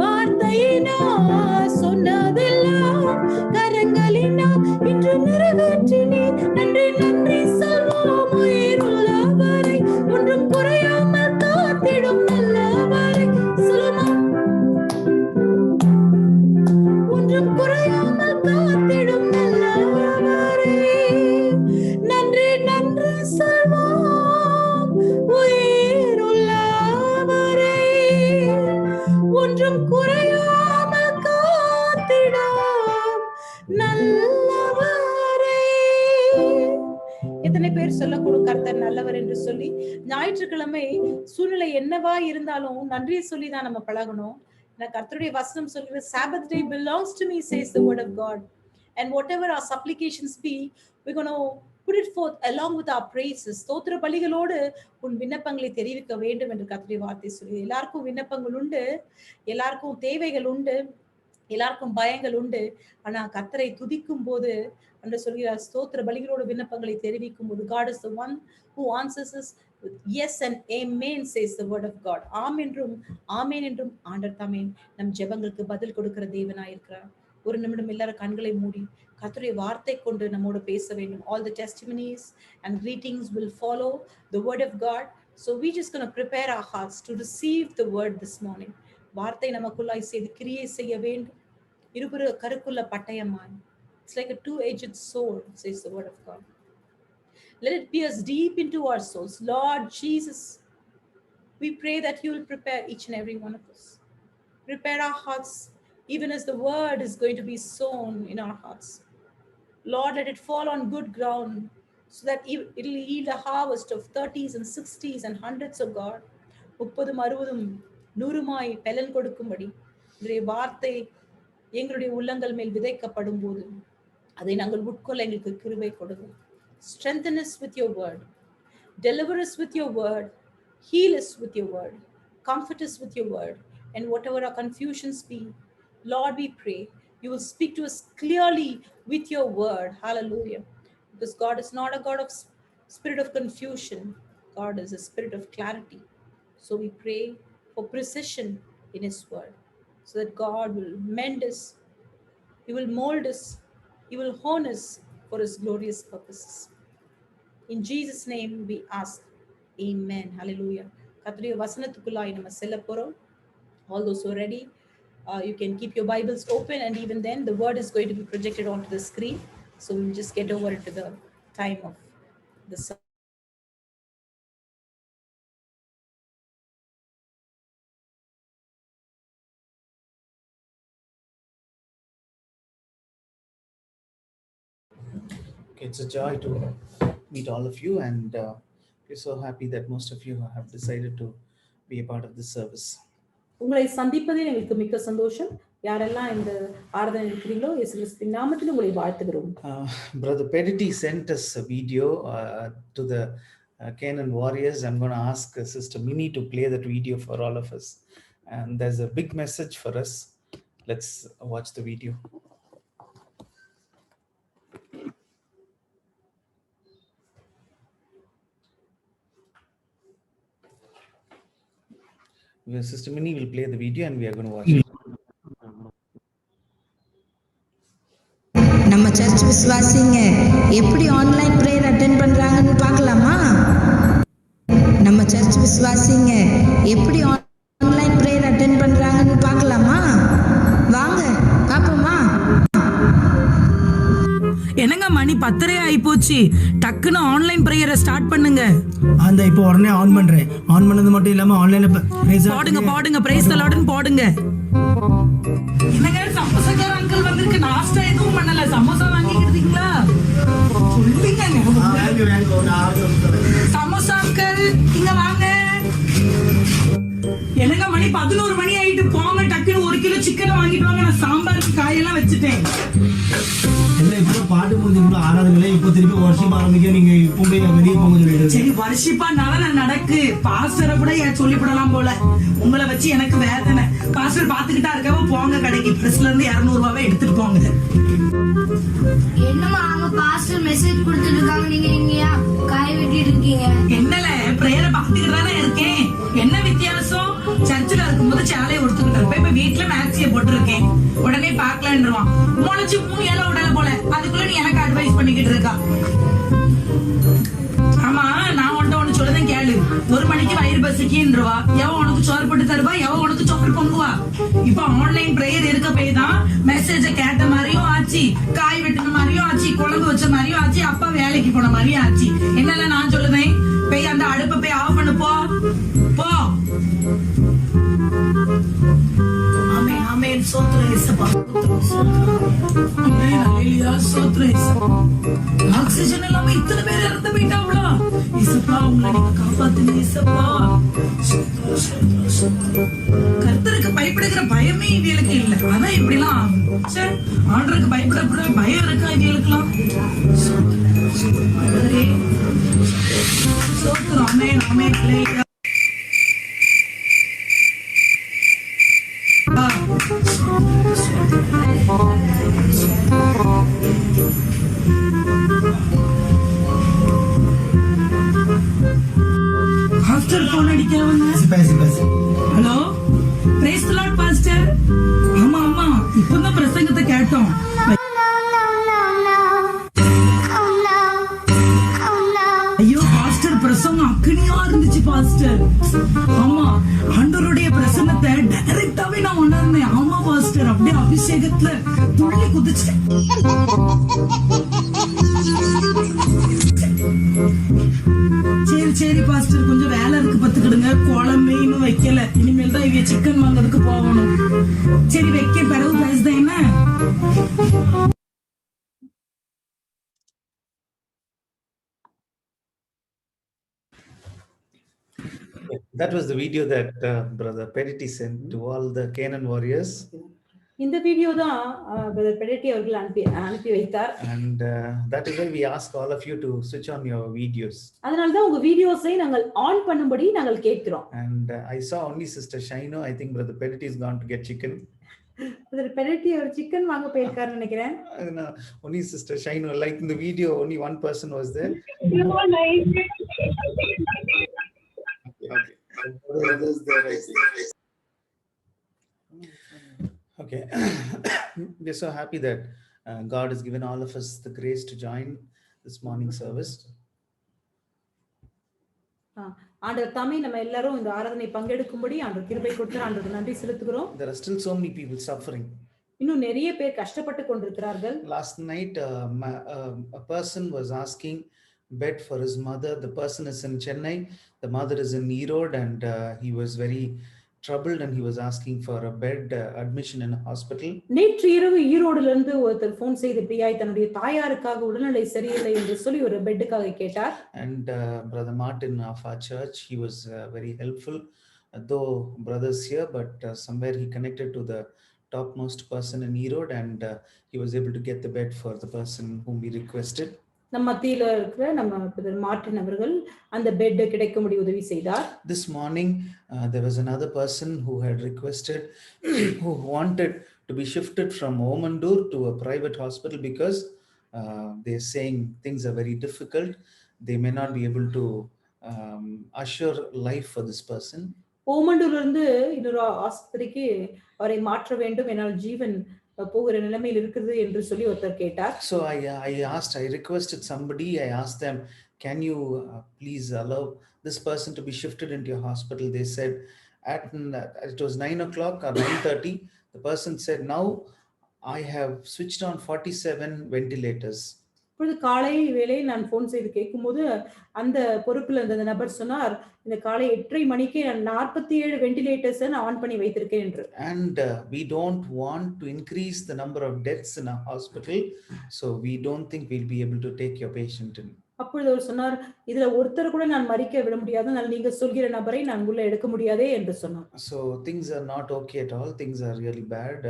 வார்த்தையினால் சொன்னதெல்லாம் கரங்களினால் இன்று நிறைவேற்றினே. நன்றி நன்றி சொல்வோம் உயிருள்ளவரை, ஒன்றும் குறையாமல் காத்திடும் நல்லவரை. சொல்லுமா? ஒன்றும் குறையாமல் காத்திடும் நல்லவரை. நன்றி நன்றி சொல்வோம் உயிருள்ளவரை, ஒன்றும் குறையாமல் காத்திடும் நல்லவரை. எத்தனை பேர் சொல்லக்கூடும் கர்த்தர் நல்லவர் என்று சொல்லி? ஞாயிற்றுக்கிழமை சூழ்நிலை என்னவா இருந்தாலும் நன்றியை சொல்லி தான் நம்ம பழகணும். நான் கர்த்தருடைய வசனம் சொல்கிற Sabbath day belongs to me, says the word of God. And whatever our supplications be, we're going to put it forth along with our praises. ஸ்தோத்திர பலிகளோடு உன் விண்ணப்பங்களை தெரிவிக்க வேண்டும் என்று கர்த்தருடைய வார்த்தை சொல்லி. எல்லாருக்கும் விண்ணப்பங்கள் உண்டு, எல்லாருக்கும் தேவைகள் உண்டு, எல்லாருக்கும் பயங்கள் உண்டு. ஆனா கர்த்தரை துதிக்கும் போது என்று சொல்கிறார், ஸ்தோத்திர பலிகளோடு விண்ணப்பங்களை தெரிவிக்கும் போது God is the one who answers us with yes and amen, says the word of God. ஆம் என்றும் ஆமேன் என்றும் ஆண்டவர் தாமே நம் ஜெபங்களுக்கு பதில் கொடுக்கிற தேவனாய் இருக்கிறார். ஒரு நிமிடம் எல்லாரும் கண்களை மூடி கர்த்தருடைய வார்த்தை கொண்டு நம்மோடு பேச வேண்டும். All the testimonies and greetings will follow the word of God. So we just going to prepare our hearts to receive the word this morning. வார்த்தை நமக்குள்ளாய் செய்து கிரியை செய்ய வேண்டும். இருபுற கருக்குள்ள பட்டயமாய். It's like a two-edged sword, says the word of God. Let it pierce deep into our souls. Lord Jesus, we pray that you will prepare each and every one of us. Prepare our hearts, even as the word is going to be sown in our hearts. Lord, let it fall on good ground so that it will yield a harvest of 30s and 60s and 100s of God. 30, 60, 100 பலன் கொடுக்கும்படி இந்த வார்த்தை எங்களுடைய உள்ளங்கள் மேல் விதைக்கப்படும் போது அதை நாங்கள் உட்கொள்ள எங்களுக்கு கிருபை கொடுக்கும். Strengthen us with your word. Deliver us with your word. Heal us with your word. Comfort us with your word. And whatever our confusions be, Lord, we pray you will speak to us clearly with your word. Hallelujah. Because God is not a God of spirit of confusion. God is a spirit of clarity. So we pray for precision in his word, so that God will mend us, he will mold us, he will hone us for his glorious purposes. In Jesus' name we ask, amen. Hallelujah. கர்த்தருடைய வசனத்துக்குள்ளாய் நம்ம செல்ல போறோம். All those who are ready, you can keep your Bibles open, and even then the word is going to be projected onto the screen. So we'll just get over into the time of the sermon. It's a joy to meet all of you, and we're so happy that most of you have decided to be a part of this service. உங்களை சந்திப்பதில் எங்களுக்கு மிக்க சந்தோஷம். யாரெல்லாம் இந்த ஆராதனை இருக்கிறீங்களோ இயேசு கிறிஸ்துவின் நாமத்தில் உங்களை வாழ்த்துகிறோம். Brother Pedity sent us a video to the Canaan Warriors. I'm going to ask Sister Minnie to play that video for all of us, and there's a big message for us. Let's watch the video. Sister Minnie will play the video and we are going to watch it. நம்ம search விசுவாசிங்க எப்படி online prayer attend பண்றாங்கன்னு பார்க்கலாமா? நம்ம search விசுவாசிங்க எப்படி online prayer attend பண்றாங்கன்னு பார்க்கலாமா? வாங்க பாப்போமா? என்னங்க மணி 10:30 ஆயிப்போச்சு, டக்குன்னு ஆன்லைன் பிரேயரை ஸ்டார்ட் பண்ணுங்க. அந்த இப்போ உடனே ஆன் பண்றேன். ஆன் பண்ணது மட்டும் இல்லாம ஆன்லைன்ல போடுங்க பிரைஸ் தி லார்ட்னு போடுங்க. என்னங்க சமோசாக்கார அங்கிள் வந்திருக்கு, நாஸ்டா எதுவும் பண்ணல, சமோசா வாங்கிக்கிறீங்களா? சமோசா அங்கிள் இங்க வாங்க. என்னங்க மணி 11 மணி ஆயிட்டு, போங்க டக்குன்னு 1 கிலோ சிக்கன் வாங்கிட்டு வாங்க, நான் சாம்பாருக்கு காயெல்லாம் வச்சுட்டேன். இப்போ பாட்டு முடிஞ்சு ஆராதனை இப்போ திருப்பி வருஷம் ஆரம்பிக்க, நீங்க இப்போ வெளியே போங்க சொல்லிடுங்க. சரி வருஷப்பானால நான் நடக்கு, பாஸ்டரை கூட சொல்லிவிடலாம் போல, உங்களை வச்சு எனக்கு வேதனை. பாஸ்டர் பாத்துக்கிட்டா இருக்கவோ போங்க கடைக்கு, பிரஸ்ல இருந்து 200 ரூபாவை எடுத்துட்டு போங்க. என்னமா அங்க பாஸ்டர் மெசேஜ் கொடுத்துட்டு இருக்காங்க, நீங்க இங்கயா காய் வெட்டிட்டு இருக்கீங்க? என்னல பிரேயரை பாத்துக்கிட்டு தானே இருக்கேன், என்ன வித்தியாசம்? சர்ச்சில் இருக்கும்போது சேலையை கொடுத்துக்கிட்டு இருப்பேன், இப்ப வீட்டுல மேக்ஸிய போட்டிருக்கேன், உடனே பாக்கலான்றான். முளைச்சு 3 இலை உடல போல, அதுக்குள்ள நீ எனக்கு அட்வைஸ் பண்ணிக்கிட்டு இருக்கா. ஆமா நான் உன்ட்ட ஒண்ணு சொல்லுதேன் கேளு, 1 மணிக்கு வயிறு பசிக்கின்றவா, எவன் உனக்கு சோறு போட்டு தருவா, எவன் உனக்கு சோறு பொங்குவா? இப்ப ஆன்லைன் பிரேயர் இருக்க போய் தான் மெசேஜ கேட்ட மாதிரியும் ஆச்சு, காய் வெட்டின மாதிரியும் ஆச்சு, குழம்பு வச்ச மாதிரியும் ஆச்சு, அப்பா வேலைக்கு போன மாதிரியும் ஆச்சு. என்னல நான் சொல்லுதேன், போய் அந்த அடுப்பை போய் ஆஃப் பண்ணு போ போ. ஆமென் ஆமென், சோத்ரே இயேசுப்பா, ஆமென் ஹalleluya, சோத்ரே இயேசுப்பா. ஆக்ஸிஜன் இல்லாம இத்தனை பேர் இறந்து போயிட்டாங்களா? இயேசுப்பா உங்களை நீங்க காப்பாத்துங்க இயேசுப்பா. கர்த்தருக்கு பயப்படுகிற பயம் ஆண்டருக்கு பயப்பட பயம் இருக்கா இவங்களுக்குலாம்? சோத்திரம். ஆமென், ஆமென், ஹல்லேலூயா. பாஸ்டர் போன் அடிக்கிறவங்க. பேசி hello, praise the Lord pastor. ஆமா ஆமா, இப்பதான் பிரசங்கத்தை கேட்டோம். ஐயோ பாஸ்டர், பிரசங்கம் அக்னியா இருந்துச்சு பாஸ்டர். ஆமா, ஆண்டவருடைய பிரசன்னத்தை டைரக்டாவே நான் உணர்ந்தேன். ஆமா பாஸ்டர், அப்படியே அபிஷேகத்துல துள்ளி குதிச்சேன். சரி பாஸ்டர், கொஞ்சம் வேலை இருக்கு பத்துக்கிடுங்க. குழம்பு இன்னும் வைக்கல, இனிமேல் தான் இவ சிக்கன் வாங்குறதுக்கு போகணும். சரி வைக்க, பிறகு பேசுதான் என்ன. That was the video that Brother Perity sent to all the Canaan warriors. இந்த வீடியோ தான் பிரதர் பெடட்டி அவர்கள் அனுப்பி வைத்தார். And that is why we ask all of you to switch on your videos. அதனால தான் உங்க வீடியோஸை நாங்கள் ஆன் பண்ணும்படி நாங்கள் கேட்கிறோம். And I saw only Sister Shaino. I think Brother Perity is gone to get chicken. Brother பெடட்டி அவர் சிக்கன் வாங்க போயிருக்காருன்னு நினைக்கிறேன். Only Sister Shaino, like in the video, only one person was there. Okay. Others there, I see. Okay. We're so happy that God has given all of us the grace to join this morning service. ஆண்டவர் தாமே நம்ம எல்லாரும் இந்த ஆராதனை பங்கெடுக்கும்படி ஆண்டவர் கிருபை கொடுத்து ஆண்டவருக்கு நன்றி செலுத்துகிறோம். There are still so many people suffering. இன்னும் நிறைய பேர் கஷ்டப்பட்டு கொண்டிருக்கிறார்கள். Last night a person was asking bed for his mother. The person is in Chennai, the mother is in Erode, and he was very troubled and he was asking for a bed admission in a hospital. நேற்று இரவு ஈரோடுல இருந்து ஒருத்தர் phone செய்து பிரியாய் தன்னுடைய தாயாருக்காக உடல்நிலை சரியில்லை என்று சொல்லி ஒரு பெட்டுக்காக கேட்டார். And Brother Martin of our church, he was very helpful, though brothers here, but somewhere he connected to the topmost person in Erode, and he was able to get the bed for the person whom we requested. நம்ம மத்தியில இருக்கிற நம்ம brother Martin அவர்கள் அந்த bed கிடைக்கும்படி உதவி செய்தார். This morning there was another person who had requested who wanted to be shifted from Omandur to a private hospital because they are saying things are very difficult. They may not be able to assure life for this person. ஓமண்டூர்ல இருந்து இன்னொரு ஆஸ்பத்திரிக்கு அவரை மாற்ற வேண்டும், என்னால் ஜீவன் போகிற நிலைமையில் இருக்குது என்று சொல்லி ஒருத்தர் கேட்டார். So I requested somebody, I asked them, can you please allow this person to be shifted into your hospital? They said it was 9 o'clock or 9:30. The person said, now I have switched on 47 ventilators. இப்பொழுது காலை வேளை நான் phone செய்து கேட்கும்போது அந்த பொறுப்புல இருந்த நபர் சொன்னார், இந்த காலை 8:30 மணிக்கு நான் 47 வெண்டிலேட்டர்ஸ் நான் ஆன் பண்ணி வைத்திருக்கேன் என்று. And we don't want to increase the number of deaths in a hospital, so we don't think we'll be able to take your patient in. அப்பொழுது அவர் சொன்னார், இதுல ஒருத்தர் கூட நான் மரிக்க விட முடியாது, அதனால நீங்க சொல்கிற நபரை நான் உள்ள எடுக்க முடியாதே என்று சொன்னார். So things are not okay at all. Things are really bad.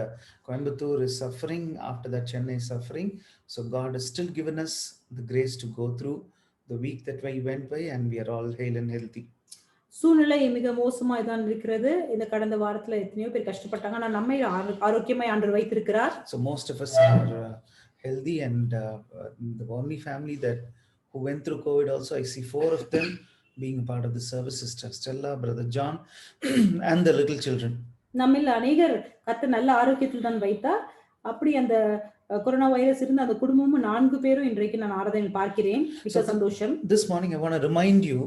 Coimbatore is suffering, after that Chennai is suffering. So God has still given us the grace to go through the week that we went by, and we are all hale and healthy. சூழ்நிலை மிக மோசமாய் தான் இருக்கிறது. இந்த கடந்த வாரத்துல எத்தனையோ பேர் கஷ்டப்பட்டாங்க, ஆனா நம்மை ஆரோக்கியமாய் ஆண்டவர் வைத்திருக்கிறார். So most of us are healthy, and the only family that who went through COVID also, I see 4 of them being a part of the service: Sister Stella, Brother John, and the little children. நம்மில் அநேகர் கர்த்தர் நல்ல ஆரோக்கியத்தில் தான் வைத்தார். அப்படி அந்த corona virus இருந்த அந்த குடும்பமும் 4 பேரும் இன்றைக்கு நான் ஆராதனையில் பார்க்கிறேன். மிக சந்தோஷம். This morning I want to remind you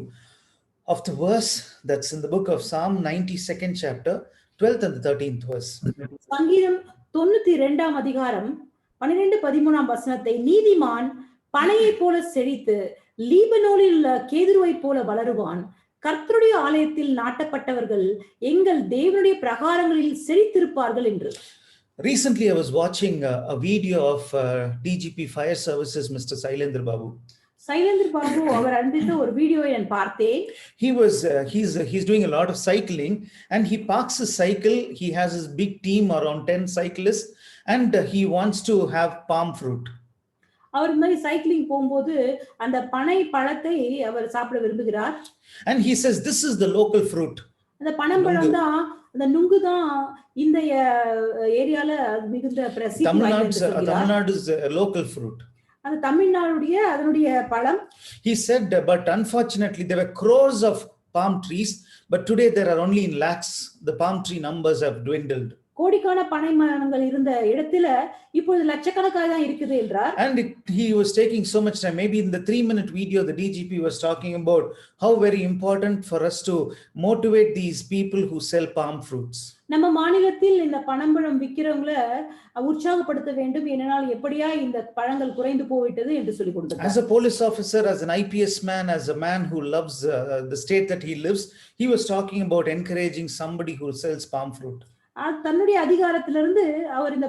of the verse that's in the book of Psalm 92nd chapter, 12th and the 13th verse. சங்கீதம் 92ஆம் அதிகாரம் 12-13ஆம் வசனத்தை, நீதிமான் பனையை போல செழித்து லீபனோனில் உள்ள கேதுருவை போல வளருவான். கர்த்தருடைய ஆலயத்தில் நாட்டப்பட்டவர்கள் எங்கள் தேவனுடைய பிரகாரங்களில் செழித்திருப்பார்கள் என்று. Recently I was watching a video of DGP Fire Services, Mr. Sailendra Babu. Sailendra Babu அவர் அனுப்பித்த ஒரு வீடியோவை நான் பார்த்தேன். He's doing a lot of cycling, and he parks his cycle. He has his big team, around 10 cyclists, and he wants to have palm fruit. அவர் இந்த மாதிரி cycling போகும்போது அந்த பனை பழத்தை அவர் சாப்பிட விரும்புகிறார். And he says, this is the local fruit. அந்த பனம்பழம் தான், அந்த நுங்கு தான் இந்த ஏரியால மிகுந்த பிரசித்தி வாய்ந்தது என்று சொல்கிறார். Tamil Nadu is a local fruit. அந்த தமிழ்நாடுடைய அதனுடைய பழம். He said, but unfortunately there were crores of palm trees, but today there are only in lakhs. The palm tree numbers have dwindled. கோடிக்கான பனை மரங்கள் இருந்த இடத்துல இப்பொழுது லட்சக்கணக்காக தான் இருக்குது என்றார். And he was taking so much time. Maybe in the 3-minute video the DGP was talking about how very important for us to motivate these people who sell palm fruits. நம்ம மாநிலத்தில் இந்த பனம்பழம் விக்கிறவங்கள உற்சாகப்படுத்த வேண்டும், ஏனென்றால் எப்படியா இந்த பழங்கள் குறைந்து போய்விட்டது என்று சொல்லி கொடுத்தார். As a police officer, as an IPS man, as a man who loves the state that he lives, he was talking about encouraging somebody who sells palm fruit. தன்னுடைய அதிகாரத்திலிருந்து அவர் இந்த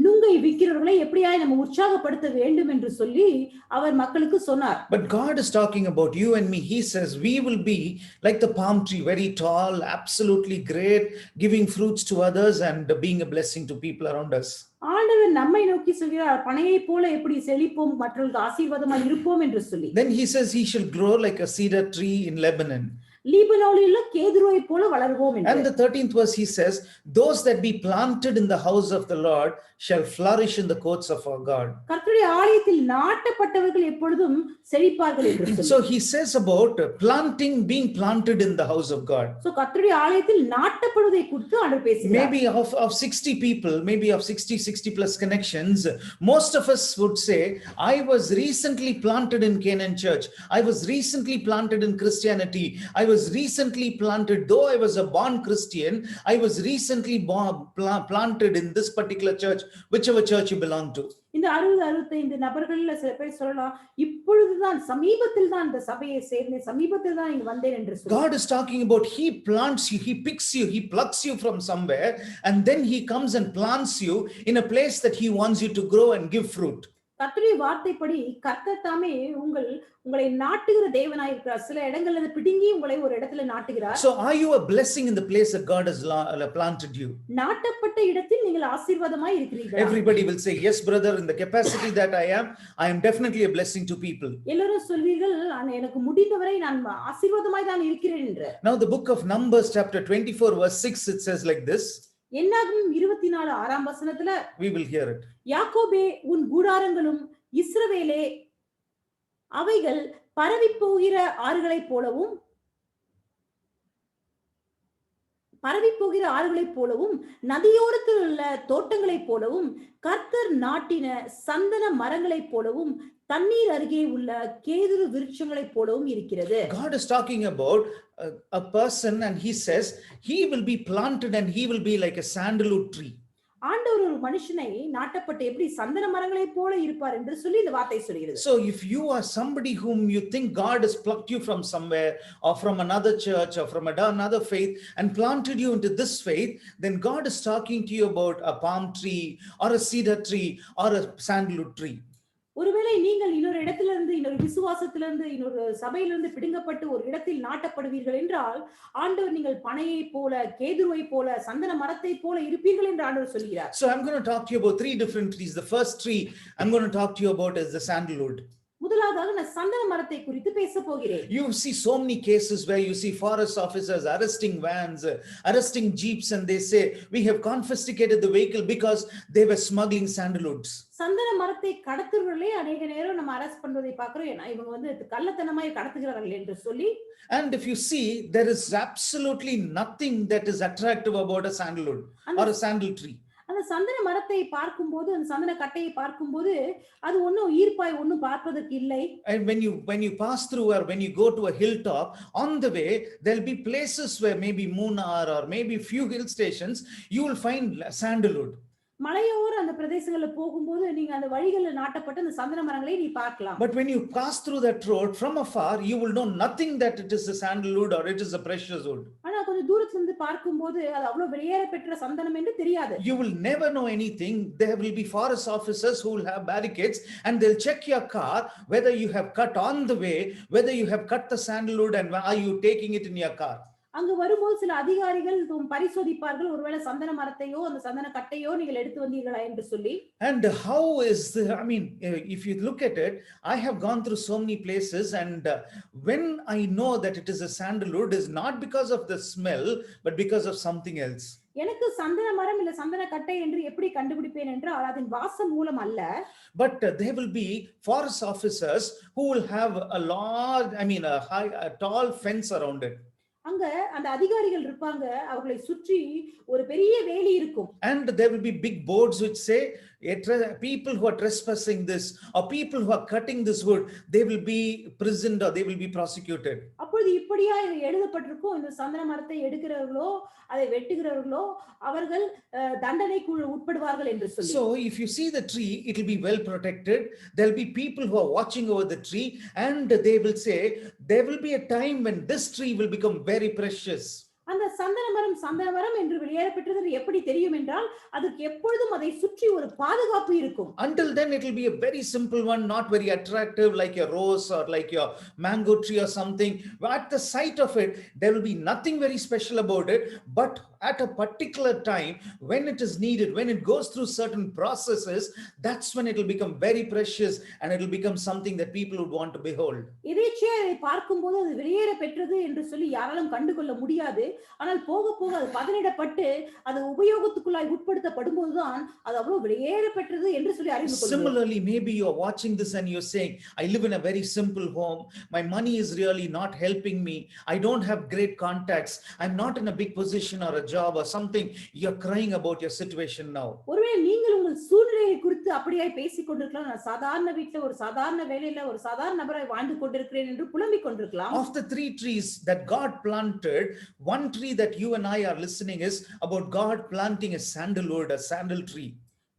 நுங்கை விக்கிறவர்களை எப்படியா நம்ம உற்சாகப்படுத்த வேண்டும் என்று சொல்லி அவர் மக்களுக்கு சொன்னார். But God is talking about you and me. He says we will be like the palm tree, very tall, absolutely great, giving fruits to others and being a blessing to people around us. ஆண்டவர் நம்மை நோக்கி சொல்கிறார், பனையை போல எப்படி செழிப்போம், மற்றவர்களுக்கு ஆசீர்வாதமாக இருப்போம் என்று சொல்லி. Then he says he shall grow like a cedar tree in Lebanon. லீபனோனில் கேதுருவை போல வளர்வோம் என்று. And the 13th verse he says, those that be planted in the house of the Lord shall flourish in the courts of our God. கர்த்தருடைய ஆலயத்தில் நாட்டப்பட்டவர்கள் எப்பொழுதும் செழிப்பார்கள் என்று சொல்லி. So he says about planting, being planted in the house of God. So கர்த்தருடைய ஆலயத்தில் நாட்டப்படுவதை குறித்து ஆண்டவர் பேசுகிறார். Maybe of 60 people, maybe of 60 plus connections, most of us would say, I was recently planted in Canaan Church. I was recently planted in Christianity. I was recently planted, though I was a born Christian, I was recently planted in this particular church, whichever church you belong to. இந்த 60-65 நபர்கள்ல சில பேர் சொல்லலாம், இப்பொழுதுதான் சமீபத்தில் தான் இந்த சபையை சேர்ந்தேன், சமீபத்தில் தான் இங்க வந்தேன் என்று சொல்லி. God is talking about he plants you, he picks you, he plucks you from somewhere, and then he comes and plants you in a place that he wants you to grow and give fruit. கர்த்தருடைய வார்த்தைப்படி கர்த்தர் தாமே உங்களை நாட்டுகிற தேவனாய் இருக்கிறார். சில இடங்கள்ல பிடுங்கி உங்களை ஒரு இடத்துல நாட்டுகிறார். So are you a blessing in the place that God has planted you? நாட்டப்பட்ட இடத்தில் நீங்கள் ஆசீர்வாதமாய் இருக்கிறீர்கள். Everybody will say, yes brother, in the capacity that I am definitely a blessing to people. எல்லாரும் சொல்வீர்கள், எனக்கு முடிந்தவரை நான் ஆசீர்வாதமாய் தான் இருக்கிறேன் என்று. Now the book of Numbers chapter 24 verse 6, it says like this. என்னாகும் 24 வசனத்துல we will hear it. யாக்கோபே, உன் கூடாரங்களும் இஸ்ரவேலே, அவைகள் பரவி போகிற ஆறுகளைப் போலவும் நதியோரத்தில் உள்ள தோட்டங்களைப் போலவும் கர்த்தர் நாட்டின சந்தன மரங்களைப் போலவும் தண்ணீர் அருகே உள்ள கேதுரு விருட்சங்களைப் போலவும் இருக்கிறது. God is talking about a person, and he says he will be planted and he will be like a sandalwood tree. ஆண்டவர் ஒரு மனுஷனை நாட்டப்பட்டு எப்படி சந்தன மரங்களைப் போல இருப்பார் என்று சொல்லி இந்த வார்த்தை சொல்கிறது. So if you are somebody whom you think God has plucked you from somewhere or from another church or from another faith and planted you into this faith, then God is talking to you about a palm tree or a cedar tree or a sandalwood tree. ஒருவேளை நீங்கள் இன்னொரு இடத்திலிருந்து, இன்னொரு விசுவாசத்திலிருந்து, இன்னொரு சபையிலிருந்து பிடுங்கப்பட்டு ஒரு இடத்தில் நாட்டப்படுவீர்கள் என்றால் ஆண்டவர் நீங்கள் பனையை போல, கேதுருவை போல, சந்தன மரத்தை போல இருப்பீர்கள் என்று ஆண்டவர் சொல்கிறார். So I'm going to talk to you about 3 different trees. The first tree I'm going to talk to you about is the sandalwood. முதலாவதாக நான் சந்தன மரத்தை குறித்து பேச போகிறேன். You see so many cases where you see forest officers arresting vans, arresting jeeps, and they say we have confiscated the vehicle because they were smuggling sandalwoods. சந்தன மரத்தை கடத்துறவர்களே அநேக நேரம் நம்ம அரெஸ்ட் பண்றதை பார்க்கிறோம். ஏன்னா இவங்க கள்ளத்தனமாய் கடத்துகிறார்கள் என்று சொல்லி. And if you see, there is absolutely nothing that is attractive about a sandalwood or a sandal tree. அந்த சந்தன மரத்தை பார்க்கும்போது, அந்த சந்தன கட்டையை பார்க்கும்போது அது ஒன்னும் ஈர்ப்பாய் ஒன்னும் பார்ப்பதற்கு இல்லை. And when you pass through or when you go to a hilltop, on the way there'll be places where maybe Munnar or maybe few hill stations you will find sandalwood. மலையோர அந்த பிரதேசங்கள்ல போகும்போது நீங்க அந்த வழிகளில் நாட்டப்பட்ட அந்த சந்தன மரங்களை நீ பார்க்கலாம். But when you pass through that road from afar, you will know nothing that it is a sandalwood or it is a precious wood. ஆனா கொஞ்சம் தூரத்துல இருந்து பார்க்கும்போது அது அவ்வளவு வெளியேற பெற்ற சந்தனம் என்று தெரியாது. You will never know anything. There will be forest officers who will have barricades and they'll check your car whether you have cut on the way, whether you have cut the sandalwood and are you taking it in your car. அங்கு வரும்போது சில அதிகாரிகள் பரிசோதிப்பார்கள், ஒருவேளை சந்தன மரத்தையோ அந்த சந்தன கட்டையோ நீங்கள் எடுத்து வந்தீர்களா என்று சொல்லி. And how is I mean, if you look at it, I have gone through so many places, and when I know that it is a sandalwood, is not because of the smell, but because of something else. எனக்கு சந்தன மரம் இல்ல சந்தன கட்டை என்று எப்படி கண்டுபிடிப்பேன் என்றால் அதன் வாசம் மூலம் அல்ல. But there will be forest officers who will have a large, a tall fence around it. அங்க அந்த அதிகாரிகள் இருப்பாங்க, அவர்களை சுற்றி ஒரு பெரிய வேலி இருக்கும். And there will be big boards which say people who are trespassing this or people who are cutting this wood, they will be imprisoned or they will be prosecuted. அப்பொழுது இப்படியா எழுதப்பட்டிருக்கும், இந்த சந்தன மரத்தை எடுக்கிறவர்களோ அதை வெட்டுகிறவர்களோ அவர்கள் தண்டனைக்கு உட்படுவார்கள் என்று சொல்லி. So if you see the tree, it will be well protected. There will be people who are watching over the tree, and they will say there will be a time when this tree will become very precious. அந்த சந்தன மரம் என்று வெளியேறப்பட்டது எப்படி தெரியும் என்றால் அதுக்கு எப்பொழுதும் அதை சுற்றி ஒரு பாதுகாப்பு இருக்கும். Until then it will be a very simple one, not very attractive, like a rose or like your mango tree or something. At the sight of it, there will be nothing very special about it, but at a particular time when it is needed, when it goes through certain processes, that's when it will become very precious and it will become something that people would want to behold. இதையே பார்க்கும்போது அது வெளியேற பெற்றது என்று சொல்லி யாராலும் கண்டுகொள்ள முடியாது. ஆனால் போக போக அது பதனிடப்பட்டு அது உபயோகத்துக்குள்ளாய் உட்படுத்தப்படும்போதுதான் அது அவ்வளவு வெளியேற பெற்றது என்று சொல்லி அறிந்து கொள்ளும். Similarly, maybe you are watching this and you're saying, I live in a very simple home, my money is really not helping me, I don't have great contacts, I'm not in a big position or a job or something. You're crying about your situation now. ஒருவேளை நீங்கள் உங்கள் சூழ்நிலையை குறித்து அப்படியே பேசிக் கொண்டிருக்கலாம், நான் சாதாரண வீட்டில் ஒரு சாதாரண வேலையில ஒரு சாதாரண நபராய் வாழ்ந்து கொண்டிருக்கிறேன் என்று புலம்பிக் கொண்டிருக்கலாம். Of the 3 trees that God planted, one tree that you and I are listening is about God planting a sandalwood, a sandal tree.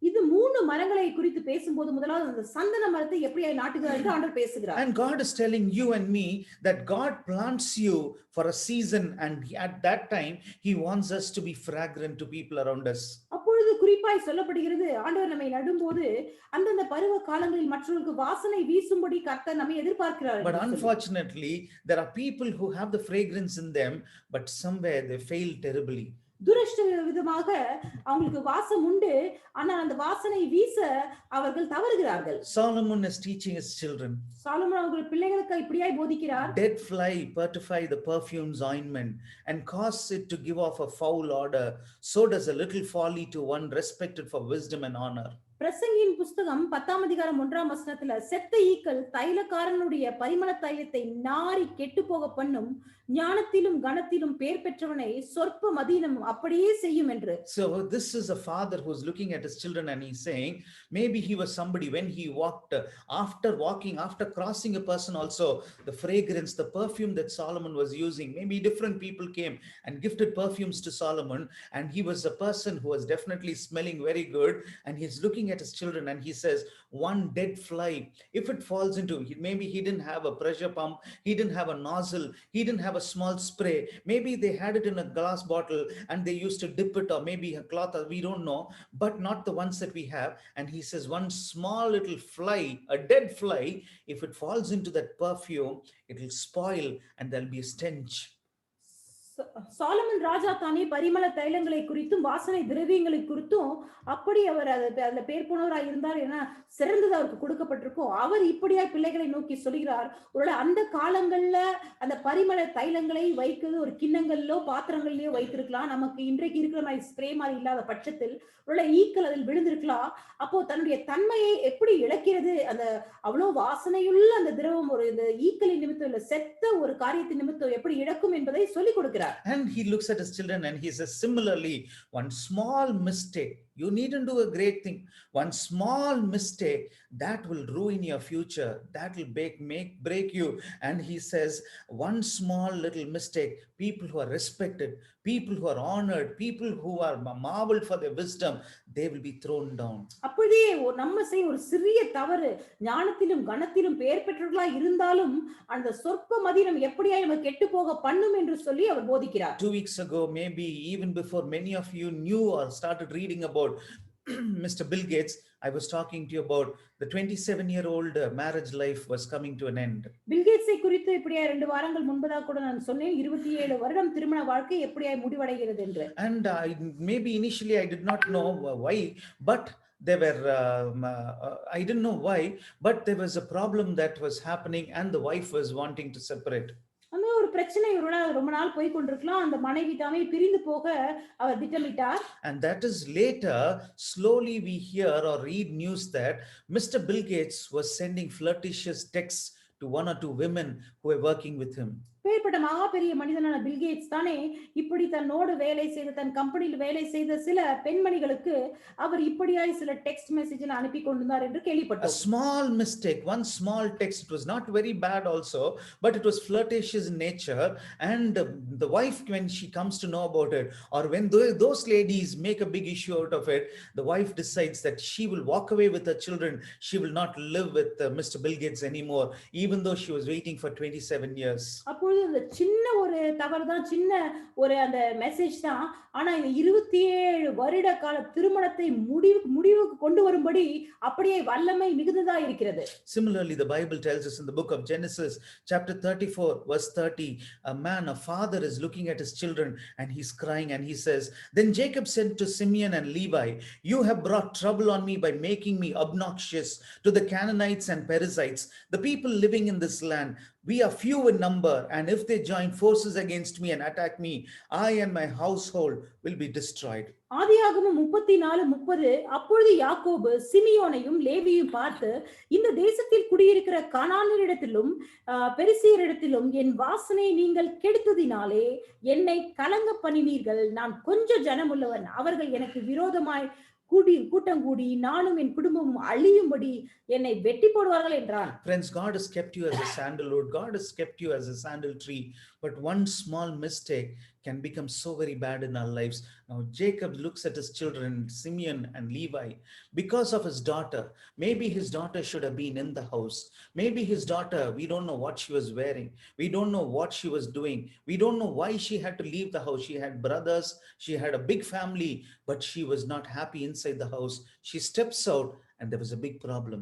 இது 3 மரங்களை குறித்து பேசும்போது முதலாவது அந்த சந்தன மரத்தை எப்படியாய் நாட்டுகிறார் என்று ஆண்டவர் பேசுகிறார். And God is telling you and me that God plants you for a season, and at that time he wants us to be fragrant to people around us. அப்பொழுது குறிப்பாய் சொல்லப்படுகிறது, ஆண்டவர் நம்மை நடும்போது அந்தந்த பருவ காலங்களில் மற்றவர்களுக்கு வாசனை வீசும்படி கர்த்தர் நம்மை எதிர்பார்க்கிறார். But unfortunately there are people who have the fragrance in them, but somewhere they fail terribly. துரஷ்ட விதமாக அவங்களுக்கு வாசம் உண்டு, ஆனால் அந்த வாசனை வீச அவர்கள் தவறுகிறார்கள். Solomon is teaching his children. Solomon அவர்கள் பிள்ளைகளுக்கு இப்படியாய் போதிக்கிறார். Dead fly purify the perfume's ointment and cause it to give off a foul odor. So does a little folly to one respected for wisdom and honor. பிரசங்கியின் புஸ்தகம் 10ஆம் அதிகாரம் 1ஆம் வசனத்துல செத்த ஈக்கள் தைலக்காரனுடைய பரிமள தைலத்தை நாரி கெட்டு போக பண்ணும், ஞானத்திலும் கனத்திலும் பேர் பெற்றவனை சொற்ப மதீனம் அப்படியே செய்யும் என்று. So this is a father who's looking at his children and he's saying, maybe he was somebody when he walked, after crossing a person also, the fragrance, the perfume that Solomon was using, maybe different people came and gifted perfumes to Solomon, and he was a person who was definitely smelling very good, and he's looking at his children and he says, one dead fly, if it falls into, maybe he didn't have a pressure pump, he didn't have a nozzle, he didn't have a small spray, maybe they had it in a glass bottle and they used to dip it, or maybe a cloth, or we don't know, but not the ones that we have. And he says one small little fly, a dead fly, if it falls into that perfume, it will spoil and there'll be a stench. Solomon ராஜா தானே பரிமள தைலங்களை குறித்தும் வாசனை திரவியங்களை குறித்தும் அப்படி அவர் அதுல பேர் போனவராய் இருந்தார், ஏன்னா சிறந்தது அவருக்கு கொடுக்கப்பட்டிருக்கும். அவர் இப்படியாய் பிள்ளைகளை நோக்கி சொல்கிறார், ஒருவேளை அந்த காலங்கள்ல அந்த பரிமள தைலங்களை வைக்கிறது ஒரு கிண்ணங்கள்லோ பாத்திரங்கள்லயோ வைத்திருக்கலாம். நமக்கு இன்றைக்கு இருக்கிற மாதிரி ஸ்ப்ரே மாதிரி இல்லாத பட்சத்தில் ஒருவேளை ஈக்கள் அதில் விழுந்திருக்கலாம். அப்போ தன்னுடைய தன்மையை எப்படி இழக்கிறது, அந்த அவ்வளவு வாசனையுள்ள அந்த திரவம் ஒரு இந்த ஈக்களின் நிமித்தம் இல்ல செத்த ஒரு காரியத்தின் நிமித்தம் எப்படி இழக்கும் என்பதை சொல்லிக் கொடுக்கிறார். And he looks at his children and he says, similarly, one small mistake, you needn't do a great thing, one small mistake that will ruin your future, that will break you. And he says, one small little mistake, people who are respected, people who are honored, people who are marveled for their wisdom, they will be thrown down. அப்படியே நம்ம செய்ய ஒரு சிறிய தவறு ஞானத்திலும் கனத்திலும் பெயர் பெற்றவர்களா இருந்தாலும் அந்த சொற்ப மதீனம் எப்படியாய் நம்ம கெட்டு போக பண்ணும் என்று சொல்லி அவர் போதிக்கிறார். 2 weeks ago, maybe even before many of you knew or started reading about Mr. Bill Gates, I was talking to you about the 27-year-old marriage life was coming to an end. பில்கேட்ஸை குறித்து இப்படியா 2 வாரங்கள் முன்பதாக கூட நான் சொன்னேன் 27 வருடம் திருமண வாழ்க்கை எப்படியாய் முடிவடைகிறது என்று. And maybe initially I did not know why, but there were I didn't know why, but there was a problem that was happening and the wife was wanting to separate. அந்த ஒரு பிரச்சனை ரொம்ப நாள் போய் கொண்டிருக்கலாம். அந்த மனைவி தாமே பிரிந்து போக அவர் திட்டமிட்டார். And that is later slowly we hear or read news that Mr. Bill Gates was sending flirtatious texts to one or two women who were working with him. பேர்பட்ட மகா பெரிய மனிதனான பில்கேட்ஸ் தானே இப்படி தன்னோடு வேலை செய்த தன் கம்பெனியில் வேலை செய்த சில பெண்மணிகளுக்கு அவர் இப்படியாய் சில டெக்ஸ்ட் மெசேஜ்ல அனுப்பி கொண்டிருந்தார் என்று A கேள்விப்பட்டோம். small mistake, one small text, it was not very bad also, but it was flirtatious in nature. And the wife, when she comes to know about it, or when those ladies make a big issue out of it, the wife decides that she will walk away with her children. She will not live with Mr. Bill Gates anymore, even though she was waiting for 27 years. அப்பொழுது அந்த சின்ன ஒரு தவறு தான், சின்ன ஒரு அந்த message தான். ஆனா இந்த 27 வருட கால திருமணத்தை முடிவுக்கு கொண்டு வரும்படி அப்படியே வல்லமை மிகுந்ததா இருக்கிறது. Similarly, the Bible tells us in the book of Genesis, chapter 34, verse 30, a father is looking at his children and he's crying and he says, "Then Jacob said to Simeon and Levi, you have brought trouble on me by making me obnoxious to the Canaanites and Perizzites, the people living in this land. We are few in number, and if they join forces against me and attack me, I and my household will be destroyed." ஆதியாகமம் 34:30 அப்பொழுது யாக்கோபு சிமியோனையும் லேவியையும் பார்த்து, இந்த தேசத்தில் குடியிருக்கிற கானானியரிடத்திலும் பெரிசியரிடத்திலும் என் வாசனை நீங்கள் கெடுத்ததினாலே என்னை கலங்க பண்ணினீர்கள். நான் கொஞ்ச ஜனமுள்ளவன், அவர்கள் எனக்கு விரோதமாய் கூட்டம் கூடி நானும் என் குடும்பமும் அழியும்படி என்னை வெட்டி போடுவார்கள் என்றான். Friends, God has kept you as a sandalwood. God has kept you as a sandal tree. But one small mistake can become so very bad in our lives. Now, Jacob looks at his children, Simeon and Levi, because of his daughter. Maybe his daughter should have been in the house. Maybe his daughter, we don't know what she was wearing. We don't know what she was doing. We don't know why she had to leave the house. She had brothers. She had a big family, but she was not happy inside the house. She steps out and there was a big problem.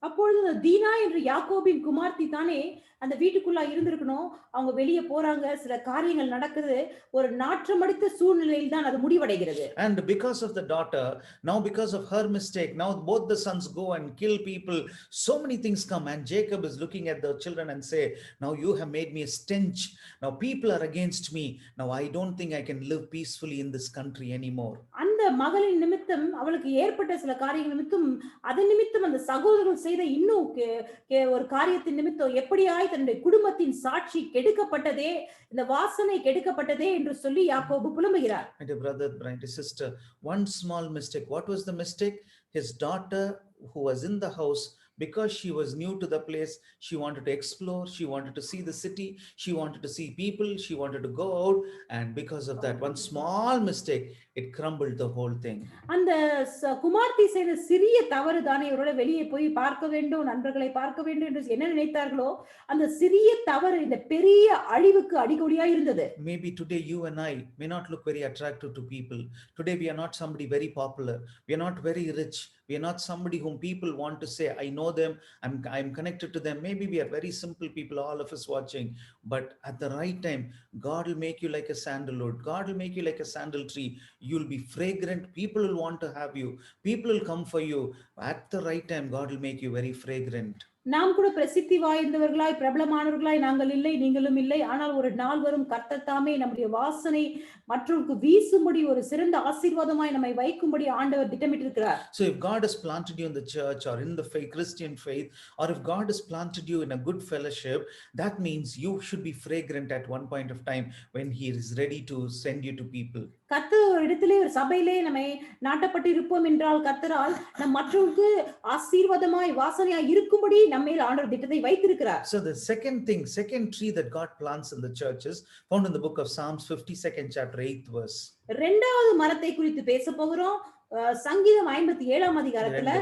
அப்பொழுது தீனா என்று யாக்கோபின் குமார்த்தி தானே அந்த வீட்டுக்குள்ள இருந்திருக்கணும். அவங்க வெளியே போறாங்க, சில காரியங்கள் நடக்குது, ஒரு நாற்றமடித்த சூழ்நிலையில் தான் அது முடிவடைகிறது. And because of the daughter, now because of her mistake, now both the sons go and kill people. So many things come, and Jacob is looking at the children and say, now you have made me a stench. Now people are against me. Now I don't think I can live peacefully in this country anymore. அந்த மகளின் நிமித்தம் அவளுக்கு ஏற்பட்ட சில காரியங்கள் நிமித்தம், அதன் நிமித்தம் அந்த சகோதரர்கள் செய்த இன்னும் ஒரு காரியத்தின் நிமித்தம் எப்படியாய் தன்னுடைய குடும்பத்தின் சாட்சி கெடுக்கப்பட்டதே, இந்த வாசனை கெடுக்கப்பட்டதே என்று சொல்லி யாக்கோபு புலம்புகிறார். My dear brother, my dear sister, one small mistake. What was the mistake? His daughter, who was in the house, because she was new to the place, she wanted to explore, she wanted to see the city, she wanted to see people, she wanted to go out, and because of that one small mistake, it crumbled the whole thing. அந்த குமார்த்தி செய்த சிறிய தவறு தானே இவரோட வெளியே போய் பார்க்க வேண்டும், நண்பர்களை பார்க்க வேண்டும் என்று என்ன நினைத்தார்களோ, அந்த சிறிய தவறு இந்த பெரிய அழிவுக்கு அடிக்கொடியா இருந்தது. Maybe today you and I may not look very attractive to people. Today we are not somebody very popular. We are not very rich. We are not somebody whom people want to say, I know them, I'm connected to them. Maybe we are very simple people, all of us watching. But at the right time, God will make you like a sandalwood. God will make you like a sandal tree. You'll be fragrant. People will want to have you. People will come for you. At the right time, God will make you very fragrant. நாம் கூட பிரசித்தி வாய்ந்தவர்களாய் பிரபலமானவர்களாய் நாங்கள் இல்லை, நீங்களும் இல்லை. ஆனால் ஒரு நாள் வரும், கர்த்தர் தாமே நம்முடைய வாசனை மற்றவர்களுக்கு வீசும்படி ஒரு சிறந்த ஆசீர்வாதமாய் நம்மை வைக்கும்படி ஆண்டவர் திட்டமிட்டிருக்கிறார். So if God has planted you in the church or in the faith, Christian faith, or if God has planted you in a good fellowship, that means you should be fragrant at one point of time when he is ready to send you to people. கர்த்தர் ஒரு இடத்திலே ஒரு சபையிலே நம்மை நாட்டப்பட்டு இருப்போம் என்றால் கர்த்தரால் நம் மற்றவர்களுக்கு ஆசீர்வாதமாய் வாசனையாய் இருக்கும்படி நம்மேல் ஆண்டவர் திட்டத்தை வைத்திருக்கிறார். So the second tree that God plants in the church is found in the book of Psalms 52nd chapter 8th verse. இரண்டாவது மரத்தை குறித்து பேச போகிறோம். சங்கீதம் 57ஆம் அதிகாரத்துல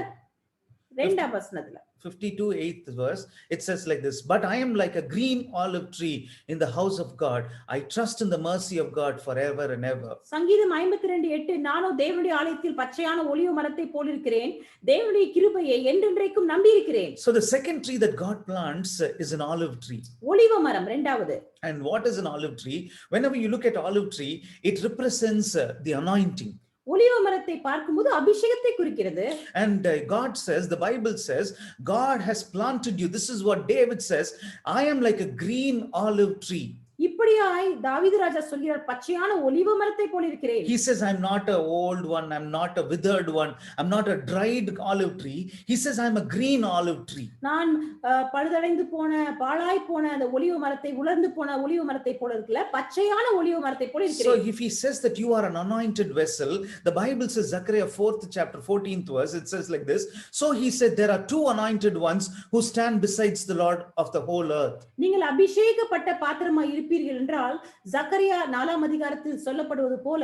2ஆம் வசனத்துல 52 8th verse, it says like this, but I am like a green olive tree in the house of God. I trust in the mercy of God forever and ever. சங்கீதம் 52:8 நானோ தேவனுடைய ஆலயத்தில் பச்சையான ஒலிவ மரத்தை போலிருக்கிறேன், தேவனுடைய கிருபையை என்றென்றைக்கும் நம்பி இருக்கிறேன். So the second tree that God plants is an olive tree. ஒலிவ மரம் இரண்டாவது. And what is an olive tree? Whenever you look at olive tree, it represents the anointing. ஒலிவ மரத்தை பார்க்கும்போது அபிஷேகத்தை குறிக்கிறது. And God says, the Bible says, God has planted you. This is what David says, I am like a green olive tree. இப்படியாய் தாவீது ராஜா சொல்கிறார், பச்சையான ஒலிவ மரத்தை போலிருக்கிறேன். He says, I'm not a old one, I'm not a withered one, I'm not a dried olive tree. He says, I'm a green olive tree. நான் பழுதடைந்து போன பாழாய் போன அந்த ஒலிவ மரத்தை, உலர்ந்து போன ஒலிவ மரத்தை போல இருக்கல, பச்சையான ஒலிவ மரத்தை போல So இருக்கிறேன். if he says that you are an anointed vessel, the Bible says, Zechariah 4th chapter 14th verse, it says like this, so he said there are two anointed ones who stand besides the Lord of the whole earth. நீங்கள் அபிஷேகப்பட்ட பாத்திரமாய் இருப்பீர்கள் என்றால் சக்கரியா 4ஆம் அதிகாரத்தில் சொல்லப்படுவது போல,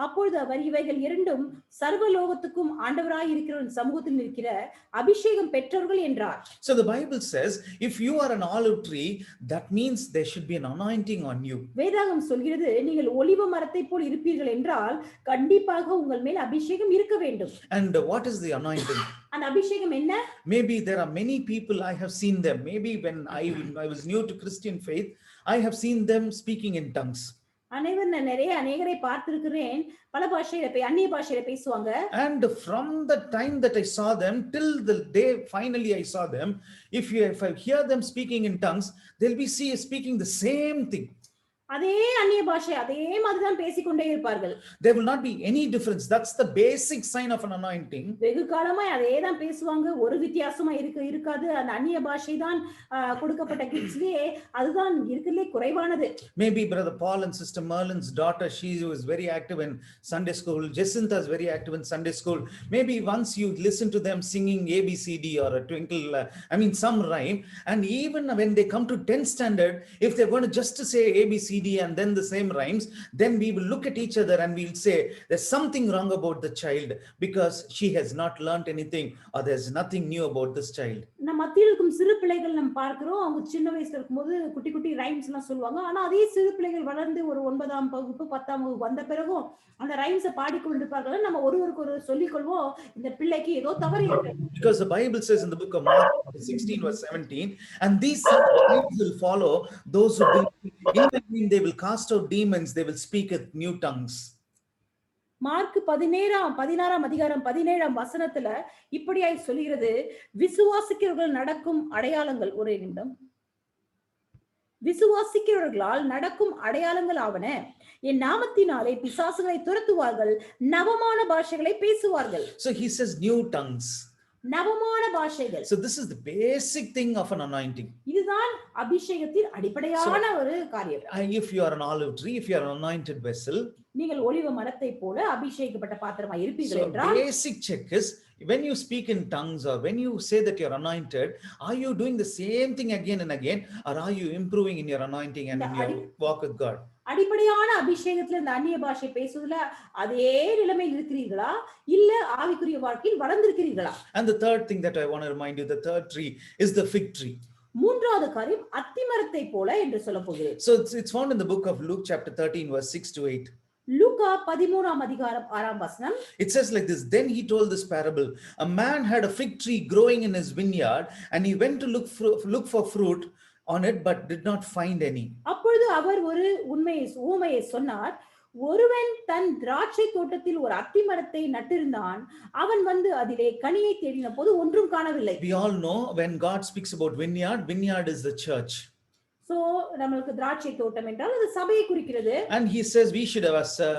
அப்பொழுது அவர் இவைகள் இரண்டும் சர்வலோகத்துக்கும் ஆண்டவராய் இருக்கிறவரின் சமூகத்தில் இருக்கிற அபிஷேகம் பெற்றவர்கள் என்றார். So the Bible says, if you are an olive tree, that means there should be an anointing on you. வேதாகம் சொல்கிறது, நீங்கள் ஒலிவ மரத்தை போல் இருப்பீர்கள் என்றால் கண்டிப்பாக உங்கள் மேல் அபிஷேகம் இருக்க வேண்டும். And what is the anointing? அந்த அபிஷேகம் என்ன? Maybe there are many people, I have seen them. Maybe when I was new to Christian faith, I have seen them speaking in tongues. அநேகரை பார்த்திருக்கிறேன், பல பாஷையில அந்நிய பாஷையில பேசுவாங்க. And from the time that I saw them till the day finally I saw them, if I hear them speaking in tongues, they'll be speaking the same thing. அதே அந்நிய பாஷை அதே மாதிரிதான் பேசிக்கொண்டே இருப்பார்கள். There will not be any difference. That's the basic sign of an anointing. வெகு காலமா அதே தான் பேசுவாங்க, ஒரு வித்தியாசமா இருக்காது. அந்த அந்நிய பாஷை தான் கொடுக்கப்பட்ட கிட்ஸ்லயே அதுதான் இருக்கிறதுலே குறைவானது. Maybe brother Paul and sister Merlin's daughter, she was very active in Sunday school. Jacinta is very active in Sunday school. Maybe once you listen to them singing ABCD or a twinkle, some rhyme, and even when they come to 10th standard, if they're going to just to say ABCD and then the same rhymes, then we will look at each other and we'll say there's something wrong about the child because she has not learned anything, or there's nothing new about this child. நம்ம மத்தியில் இருக்கும் சிறு பிள்ளைகள் நம்ம பார்க்கிறோம், அவங்க சின்ன வயசுல இருக்கும்போது குட்டி குட்டி ரைம்ஸ் எல்லாம் சொல்லுவாங்க. ஆனா அதே சிறு பிள்ளைகள் வளர்ந்து ஒரு 9ஆம் வகுப்பு 10ஆம் வகுப்பு வந்த பிறகும் அந்த ரைம்ஸை பாடிக்கொண்டிருப்பார்கள். நம்ம ஒருவருக்கு ஒரு சொல்லிக் கொள்வோம், இந்த பிள்ளைக்கு ஏதோ தவறு இருக்கு. Because the Bible says in the book of Mark 16 verse 17, and these signs will follow those who believe. They will cast out demons, they will speak with new tongues. Mark 16ஆம் அதிகாரம் 17ஆம் வசனத்துல இப்படியாய் சொல்கிறது, விசுவாசிக்கிறவர்கள் நடக்கும் அடையாளங்கள், ஒரே நிமிடம், விசுவாசிக்கிறவர்களால் நடக்கும் அடையாளங்கள் ஆவன, என் நாமத்தினாலே பிசாசுகளை துரத்துவார்கள், நவமான பாஷைகளை பேசுவார்கள். So he says new tongues. நவமான பாஷைகள். So this is the basic thing of an anointing. இதுதான் அபிஷேகத்தின் அடிப்படையான ஒரு காரியம். If you are an olive tree, if you are an anointed vessel, நீங்கள் ஒலிவ மரத்தை போல அபிஷேகப்பட்ட பாத்திரமாய் இருப்பீர்கள் என்றால், basic check is when you speak in tongues or when you say that you're anointed, are you doing the same thing again and again, or are you improving in your anointing and in your walk with God? அடிப்படையான அபிஷேகத்துல இந்த அந்நிய பாஷை பேசுவதுல அதே நிலைமையில் இருக்கிறீர்களா, இல்ல ஆவிக்குரிய வாழ்க்கையில் வளர்ந்திருக்கிறீர்களா? And the third thing that I want to remind you, the third tree is the fig tree. மூன்றாவது காரியம் அத்திமரத்தை போல என்று சொல்ல போகிறேன். So it's found in the book of Luke chapter 13 verse 6 to 8. லூக்கா 13ஆம் அதிகாரம் 6ஆம் வசனம். It says like this, then he told this parable, a man had a fig tree growing in his vineyard, and he went to look for fruit on it, but did not find any. அப்பொழுது அவர் ஒரு ஊமையை சொன்னார். ஒருவன் தன் திராட்சை தோட்டத்தில் ஒரு அத்திமரத்தை நட்டிருந்தான், அவன் வந்து அதிலே கனியை தேடின போது ஒன்றும் காணவில்லை. We all know when God speaks about vineyard is the church. So நம்மளுக்கு திராட்சை தோட்டம் என்றால் அது சபையை குறிக்கிறது. And he says we should have, sir,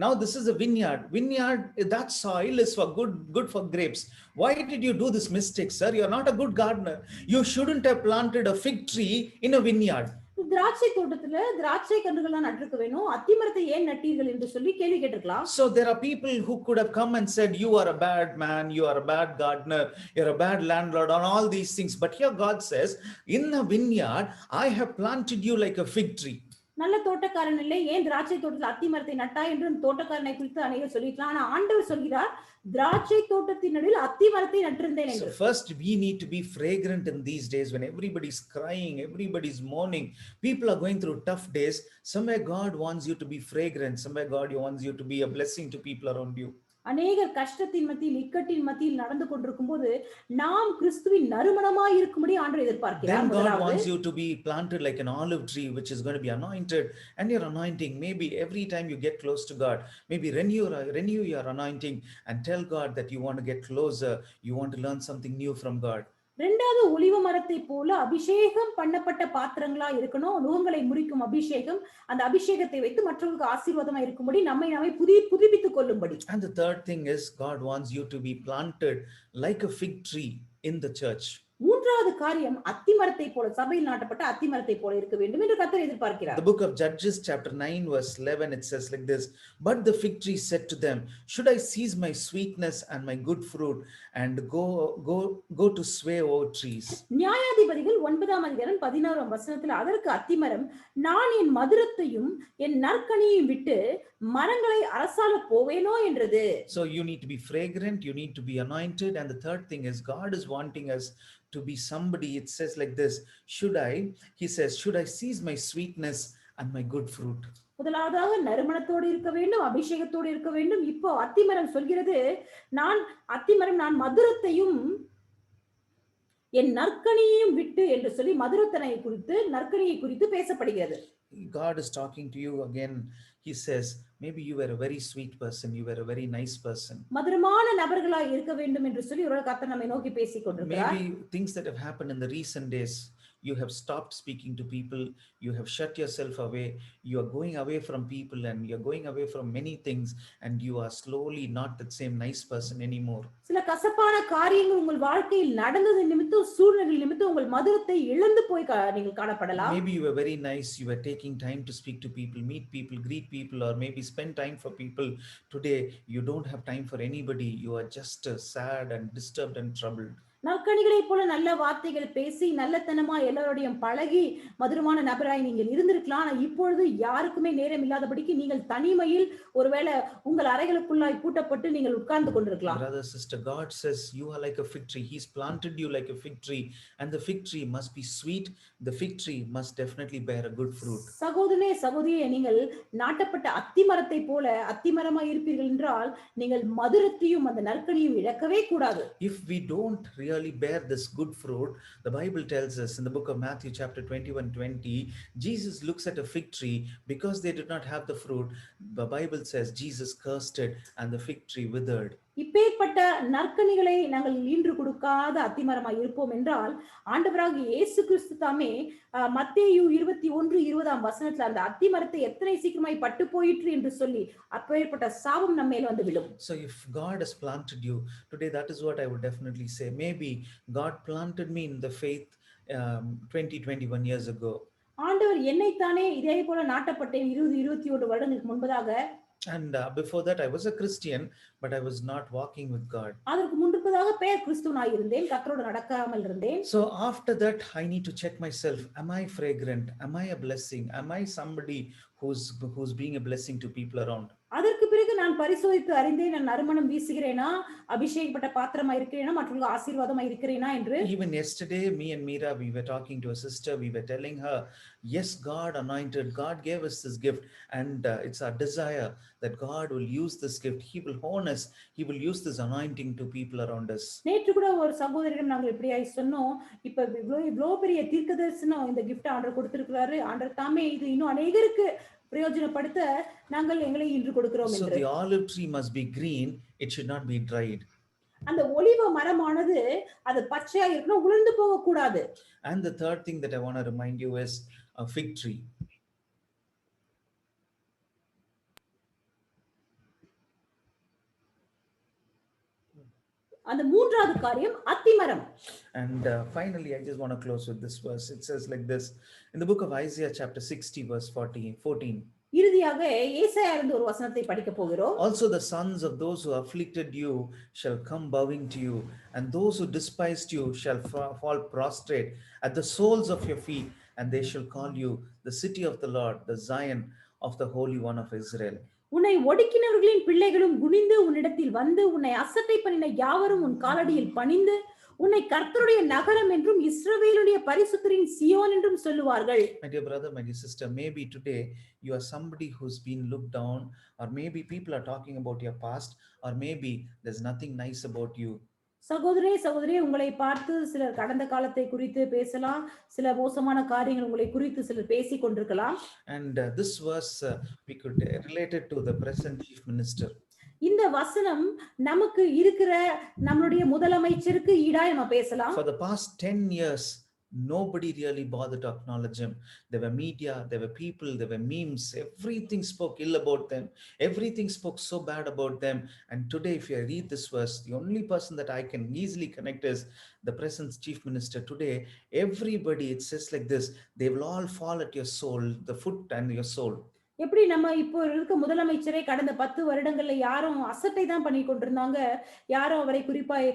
now this is a vineyard, that soil is for good for grapes. Why did you do this mistake, sir? You are not a good gardener. You shouldn't have planted a fig tree in a vineyard. திராட்சை தோட்டத்துல திராட்சை கன்றுகள் நட்டிருக்க வேணும், அத்திமரத்தை ஏன் நட்டீர்கள் என்று சொல்லி கேள்வி கேட்டிருக்கலாம். So there are people who could have come and said you are a bad man, you are a bad gardener, you're a bad landlord, on all these things. But here God says, in a vineyard I have planted you like a fig tree. நல்ல தோட்டக்காரன் இல்லை, ஏன் திராட்சை தோட்டத்தில் அத்தி மரத்தை நட்டா என்று தோட்டக்காரனை குறித்து அநேகர் சொல்லிக்கலாம். ஆனா ஆண்டவர் சொல்கிறார், திராட்சை தோட்டத்தின் நடுவில் அத்தி மரத்தை நட்டிருந்தேன் So என்று. first we need to be fragrant in these days when everybody's crying, everybody's mourning, people are going through tough days. Somewhere God wants you to be fragrant, somewhere God wants you to be a blessing to people around you. அநேகர் கஷ்டத்தின் மத்தியில், இக்கட்டின் மத்தியில் நடந்து கொண்டிருக்கும் போது நாம் கிறிஸ்துவின் நறுமணமாய் இருக்கும்படி ஆண்டவர் எதிர்பார்க்கிறார். Then God முதலாவது, wants you to be planted like an olive tree which is going to be anointed, and your anointing, maybe every time you get close to God, maybe renew your anointing and tell God that you want to get closer, you want to learn something new from God. இரண்டாவது ஒலிவ மரத்தை போல அபிஷேகம் பண்ணப்பட்ட பாத்திரங்களா இருக்கணும். நுகங்களை முறிக்கும் அபிஷேகம், அந்த அபிஷேகத்தை வைத்து மற்றவர்களுக்கு ஆசீர்வாதமா இருக்கும்படி நம்மை புதுப்பித்துக் கொள்ளும்படி. And the third thing is God wants you to be planted like a fig tree in the church. மூன்றாவது காரியம், அத்தி மரத்தை போல, சபையில் நாட்டப்பட்ட அத்தி மரத்தை போல இருக்க வேண்டும் என்று கர்த்தர் எதிர்பார்க்கிறார். The book of Judges chapter 9 verse 11, it says like this, but the fig tree said to them, should I cease my sweetness and my good fruit and go to sway over trees? நியாயாதிபதிகள் 9ஆம் அதிகாரம் 16ஆம் வசனத்தில், அதற்கு அத்திமரம், நான் என் மதுரத்தையும் என் நற்கனியையும் விட்டு மரங்களை அரசால போவேனோ என்றது. So you need to be fragrant, you need to be anointed, and the third thing is God is wanting us to be somebody. It says like this, he says, should I cease my sweetness and my good fruit? முதலாவதாக நறுமணத்தோடு இருக்க வேண்டும், அபிஷேகத்தோடு இருக்க வேண்டும். இப்போ அத்திமரம் சொல்கிறது, நான் மதுரத்தையும் என் நற்கனியையும் விட்டு என்று சொல்லி நற்கனியை குறித்து பேசப்படுகிறது. God is talking to you again. He says, maybe you were a very sweet person, you were a very nice person. மதுரமான நபர்களாய் இருக்க வேண்டும் என்று சொல்லி ஒரு கர்த்தர் நம்மை நோக்கி பேசிக் கொண்டிருக்கிறார். Maybe things that have happened in the recent days, you have stopped speaking to people, you have shut yourself away, you are going away from people, and you are going away from many things, and you are slowly not that same nice person anymore. சில கசப்பான காரியங்கள் உங்கள் வாழ்க்கையில் நடந்தது நிமித்தம், சூழ்நிலை நிமித்தம் உங்கள் மதுரத்தை இழந்து போய் நீங்கள் காணப்படலாம். Maybe you were very nice, you were taking time to speak to people, meet people, greet people, or maybe spend time for people. Today you don't have time for anybody, you are just sad and disturbed and troubled. நற்கனிகளை போல நல்ல வார்த்தைகள் பேசி நல்லத்தனமா எல்லாரோடையும் பழகி மதுரமான நபராய் நீங்கள் இருந்திருக்கலாம். ஆனா இப்பொழுது யாருக்குமே நேரம் இல்லாதபடிக்கு நீங்கள் தனிமையில் ஒருவேளை உங்கள் அறைகளுக்குள்ளாய் பூட்டப்பட்டு நீங்கள் உட்கார்ந்து கொண்டிருக்கலாம். Brother, sister, God says you are like a fig tree. He's planted you like a fig tree, and the fig tree must be sweet. The fig tree must definitely bear a good fruit. சகோதரனே, சகோதரியே, நீங்கள் நாட்டப்பட்ட அத்திமரத்தை போல அத்திமரமாய் இருப்பீர்கள் என்றால் நீங்கள் மதுரத்தையும் அந்த நற்கனியும் இழக்கவே கூடாது. If we don't really bear this good fruit, the Bible tells us in the book of Matthew chapter 21:20, Jesus looks at a fig tree because they did not have the fruit. The Bible says Jesus cursed it and the fig tree withered. இப்பேற்பட்ட நற்கனிகளை நாங்கள் ஈன்று கொடுக்காத அத்திமரமாய் இருப்போம் என்றால் ஆண்டவராகிய இயேசு கிறிஸ்து தாமே மத்தேயு 21:20 வசனத்துல அந்த அத்திமரத்தை எத்தனை சீக்கிரமாய் பட்டு போயிற்று என்று சொல்லி அப்பேற்பட்ட சாபம் நம்ம மேல வந்து விழும். So if God has planted you today, that is what I would definitely say. Maybe God planted me in the faith 20-21 years ago. ஆண்டவர் என்னைத்தானே இதே போல நாட்டப்பட்டேன் 20-21 வருடங்களுக்கு முன்பதாக. And before that I was a Christian, but I was not walking with God. அதற்கு முன்பதாக பெயர் கிறிஸ்துவனாய் இருந்தேன், கர்த்தரோடு நடக்காமல் இருந்தேன். So after that I need to check myself. Am I fragrant? Am I a blessing? Am I somebody who's being a blessing to people around? அதற்கு பிறகு நான் பரிசோதித்து அறிந்தேன், நான் நறுமணம் வீசுகிறேனா, அபிஷேகப்பட்ட பாத்திரமா இருக்கிறேனா, மற்றவர்களுக்கு ஆசீர்வாதமா இருக்கிறேனா என்று. Even yesterday, me and Meera, we were talking to a sister, we were telling her, yes, God anointed, God gave us this gift, and it's our desire that God will use this gift. He will hone us, He will use this anointing to people around us. நேற்று கூட ஒரு சகோதரிடம் நாங்கள் இப்படியாய் சொன்னோம், இப்ப இவ்வளவு பெரிய தீர்க்கதரிசனம் இந்த கிஃப்ட் ஆண்டவர் கொடுத்திருக்கிறாரு, ஆண்டவர் தாமே இது இன்னும் அநேகருக்கு பிரயோஜனப்படுத்த நாங்கள் எங்களை இன்று கொடுக்கிறோம் So என்று. the olive tree must be green, it should not be dried. அந்த ஒலிவ மரமானது அது பச்சையா இருக்கணும், உலர்ந்து போக கூடாது. And the third thing that I want to remind you is a fig tree. அந்த மூன்றாவது காரியம் அத்திமரம். And finally, I just want to close with this verse. It says like this in the book of Isaiah chapter 60 verse 14. இறுதியாக ஏசாயா இருந்து ஒரு வசனத்தை படிக்க போகிறோம். Also the sons of those who afflicted you shall come bowing to you, and those who despised you shall fall prostrate at the soles of your feet, and they shall call you the city of the Lord, the Zion of the Holy One of Israel. உன்னை ஒடுக்கினவர்களின் பிள்ளைகளும் குனிந்து உன்னிடத்தில் வந்து உன்னை அசட்டை பண்ணின யாவரும் உன் காலடியில் பணிந்து உன்னை கர்த்தருடைய நகரம் என்றும் இஸ்ரவேலுடைய பரிசுத்தரின் சியோன் என்றும் சொல்லுவார்கள். My dear brother, my dear sister, maybe today you are somebody who's been looked down, or maybe people are talking about your past, or maybe there's nothing nice about you. சகோதரே உங்களை பார்த்து சிலர் கடந்த காலத்தை குறித்து பேசலாம், சில மோசமான காரியங்கள் உங்களை குறித்து சிலர் பேசிக் கொண்டிருக்கலாம். And this verse we could relate it to the present chief minister. இந்த வசனம் நமக்கு இருக்கிற நம்மளுடைய முதலமைச்சருக்கு ஈடாய் நம்ம பேசலாம். For the past 10 years, nobody really bothered to acknowledge him. There were media, there were people, there were memes, everything spoke ill about them, everything spoke so bad about them. And today, if you read this verse, the only person that I can easily connect is the present chief minister. Today, everybody, it says like this, they will all fall at your soul, the foot and your soul. எப்படி நம்ம இப்போ இருக்க முதலமைச்சரை கடந்த 10 வருடங்கள்ல யாரும் அசட்டை தான் பண்ணி கொண்டிருந்தாங்க, யாரும் அவரை குறிப்பாய்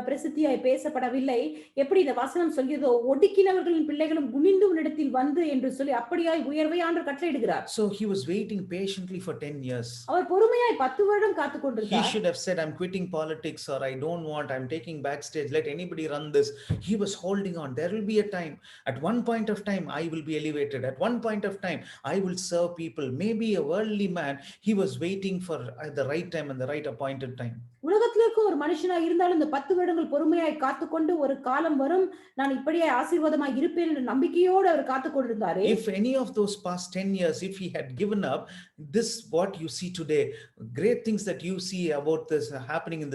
பிரசித்தியாய் பேசப்படவில்லை. எப்படி இந்த வசனம் சொல்கிறதோ, ஒடுக்கினவர்களின் பிள்ளைகளும் குனிந்து உன்னிடத்தில் வந்து என்று சொல்லி அப்படியாய் உயர்வை ஆண்டவர் கட்டளையிடுகிறார். So he was waiting patiently for 10 years. அவர் பொறுமையாய் 10 வருடம் காத்து He கொண்டிருந்தார். should have said, I'm quitting politics, or I don't want, I'm taking backstage, let anybody run this. He was holding on. There will be a time, at one point of time, I will be elevated. At one point of time, I will serve people. Maybe a worldly man, he was waiting for the right time and the right appointed time. உலகத்துல இருக்க ஒரு மனுஷனா இருந்தாலும் இந்த 10 வருடங்கள் பொறுமையாய் காத்துக்கொண்டு ஒரு காலம் வரும், நான் இப்படியே ஆசீர்வாதமாய் இருப்பேன் என்ற நம்பிக்கையோடு அவர் காத்துக் கொண்டிருந்தாரு. If any of those past 10 years, if he had given up, this what you see today, great things that you see about this happening in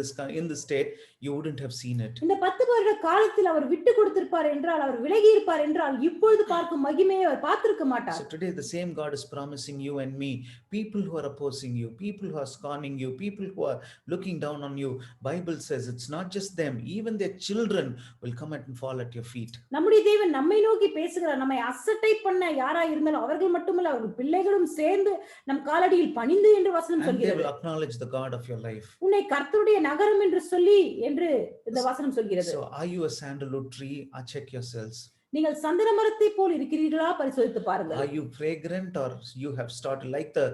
the state, you wouldn't have seen it. இந்த 10 வருட காலத்தில் அவர் விட்டு கொடுத்திருப்பார் என்றால், அவர் விலகி இருப்பார் என்றால், இப்பொழுது பார்க்கும் மகிமையை அவர் பார்த்திருக்க மாட்டார். So today the same God is promising you and me, people who are opposing you, people who are scorning you, people who are looking down on you. Bible says it's not just them, even their children will come and fall at your feet. நம்முடைய தேவன் நம்மை நோக்கி பேசுகிறார். நம்மை அசட்டை பண்ண யாரா இருந்தாலும் அவர்கள் மட்டுமல்ல, அவர்கள் பிள்ளைகளும் சேர்ந்து நம் காலடியில் பணிந்து என்று வசனம் And they சொல்கிறது. will acknowledge the God of your life. உன்னை கர்த்தருடைய நகரம் என்று சொல்லி என்று இந்த வசனம் சொல்கிறது. So are you a sandalwood tree? Check yourselves. நீங்கள் சந்தன மரத்தை போல் இருக்கிறீர்களா? பரிசோதித்து பாருங்கள். Are you fragrant, or you have started like the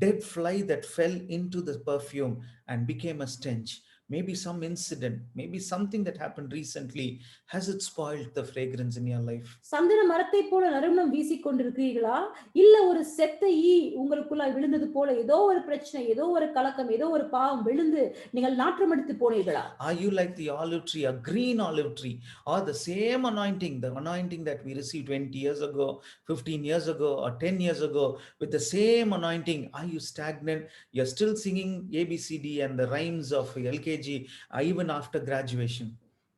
dead fly that fell into the perfume and became a stench? Maybe some incident, maybe something that happened recently, has it spoiled the fragrance in your life? சந்தன மரத்தை போல நறுமணம் வீசிக் கொண்டிருக்கிறீர்களா? இல்ல ஒரு செத்த ஈ உங்களுக்குள்ள விழுந்தது போல ஏதோ ஒரு பிரச்சனை, ஏதோ ஒரு கலக்கம், ஏதோ ஒரு பாவம் விழுந்து நீங்கள் நாற்றம் எடுத்து போனீர்களா? Are you like the olive tree, a green olive tree, or the same anointing, the anointing that we received 20 years ago, 15 years ago, or 10 years ago, with the same anointing? Are you stagnant? You're still singing ABCD and the rhymes of LKG even after graduation.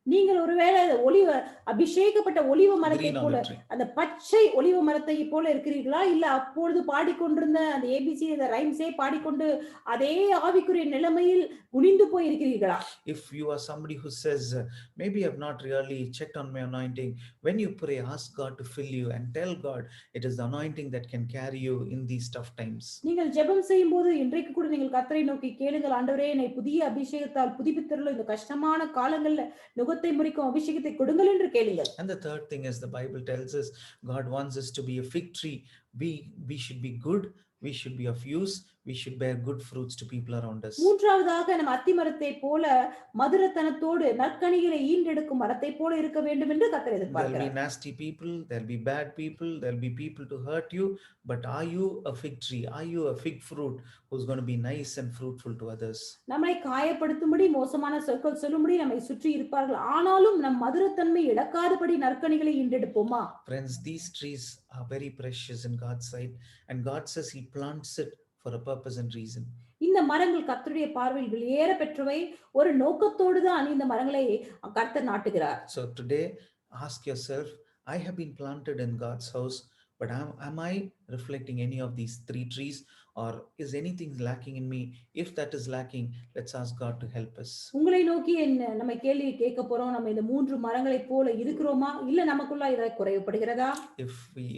நீங்கள் ஒருவேளை ஒலிவ அபிஷேகப்பட்ட ஒலிவ மரத்தை Green போல, olive tree. அந்த பச்சை ஒலிவ மரத்தை போல இருக்கிறீர்களா? இல்ல அப்பொழுது பாடிக்கொண்டிருந்த அந்த ஏபிசி அந்த ரைம்ஸே பாடிக்கொண்டு அதே ஆவிக்குரிய நிலைமையில் குனிந்து போய் இருக்கிறீர்களா? If you are somebody who says, maybe I've not really checked on my anointing, when you pray, ask God to fill you and tell God it is the anointing that can carry you in these tough times. நீங்கள் ஜெபம் செய்யும் போது இன்றைக்கு கூட நீங்கள் கர்த்தரை நோக்கி கேளுங்கள், ஆண்டவரே என்னை புதிய அபிஷேகத்தால் புதுப்பித்தருளும், இந்த கஷ்டமான காலங்கள்ல நுகத்தை முறிக்கும் அபிஷேகத்தை கொடுங்கள் என்று கேளுங்கள். And the third thing is, the Bible tells us God wants us to be a fig tree. We should be good, we should be of use, we should bear good fruits to people around us. மூன்றாவதாக நம்ம அத்தி மரத்தை போல மதுரத்தனத்தோடு நற்கனிகளை ஈண்டெடுக்கும் மரத்தை போல இருக்க வேண்டும் என்று கர்த்தர் There'll be எதிர்பார்க்கிறார். nasty people, there'll be bad people, there'll be people to hurt you, but are you a fig tree? Are you a fig fruit who's going to be nice and fruitful to others? நம்மை காயப்படுத்தும்படி மோசமான சொற்கள் சொல்லும்படி நம்மை சுற்றி இருப்பார்கள், ஆனாலும் நம் மதுரத்தன்மை இழக்காதபடி நற்கனிகளை ஈண்டெடுப்போமா? Friends, these trees are very precious in God's sight, and God says he plants it for a purpose and reason. இந்த மரங்கள் கர்த்தருடைய பார்வையில் வெளியேற பெற்றவை, ஒரு நோக்கத்தோடு தான் இந்த மரங்களை கர்த்தர் நாட்டுகிறார். So today, ask yourself, I have been planted in God's house, but am I reflecting any of these three trees, or is anything lacking in me? If that is lacking, let's ask God to help us. உங்களை நோக்கி நம்ம கேள்வி கேட்க போறோம், நம்ம இந்த 3 மரங்களை போல இருக்கிறோமா, இல்ல நமக்குள்ள இதை குறைவுபடுகிறதா?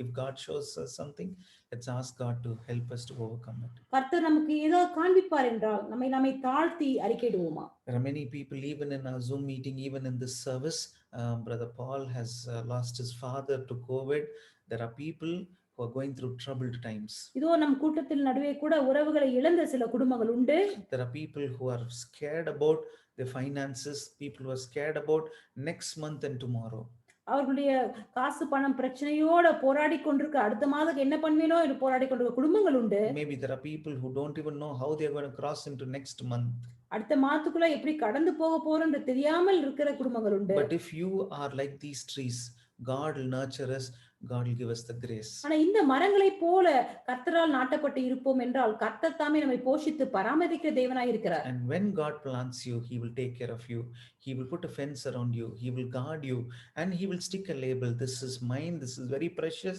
If God shows us something, let's ask God to help us to overcome it. கர்த்தர் நமக்கு ஏதாவது காண்பிப்பார் என்றால் நம்மை தாழ்த்தி அறிக்கையிடுவோமா? There are many people, even in our Zoom meeting, even in this service. Brother Paul has lost his father to COVID. There are people who are going through troubled times. இதோ நம் கூட்டத்தில் நடுவே கூட உறவுகளை இழந்த சில குடும்பங்கள் உண்டு. There are people who are scared about their finances, people who are scared about next month and tomorrow. அவர்களுடைய காசு பணம் பிரச்சனையோட போராடி கொண்டிருக்க அடுத்த மாதம் என்ன பண்ணுவேனோ என்று போராடி கொண்டிருக்க குடும்பங்கள் உண்டு. Maybe there are people who don't even know how they are going to cross into next month. அடுத்த மாதத்துக்குள்ள எப்படி கடந்து போக போறோம்னு தெரியாமல் இருக்கிற குடும்பங்கள் உண்டு. But if you are like these trees, God will nurture us, God will give us the grace. ஆனா இந்த மரங்களை போல கர்த்தரால் நாட்டப்பட்டு இருப்போம் என்றால் கர்த்தர் தாமே நம்மை போஷித்து பராமரிக்கிற தேவனாய் இருக்கிறார். And when God plants you, he will take care of you. He will put a fence around you. He will guard you, and he will stick a label. This is mine. This is very precious.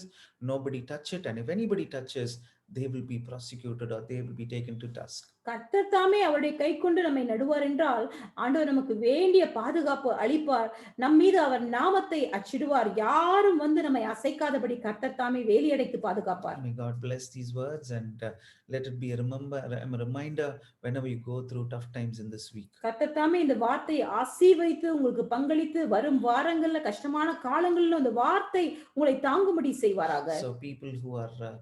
Nobody touch it. And if anybody touches, they will be prosecuted or they will be taken to task. கர்த்தர் தாமே அவருடைய கை கொண்டு நம்மை நடுவார் என்றால் ஆண்டவர் நமக்கு வேண்டிய பாதுகாப்பு அளிப்பார். நம் மீது அவர் நாமத்தை அச்சிடுவார். யாரும் வந்து நம்மை அசைக்காதபடி கர்த்தர் தாமே வேலியடைத்து பாதுகாப்பார். May God bless these words and let it be a reminder whenever you go through tough times in this week. கர்த்தர் தாமே இந்த வார்த்தையை ஆசீர்வதித்து உங்களுக்கு பங்களித்து வரும் வாரங்கள்ல கஷ்டமான காலங்களிலும் இந்த வார்த்தை உங்களை தாங்கும்படி செய்வாராக. So people who are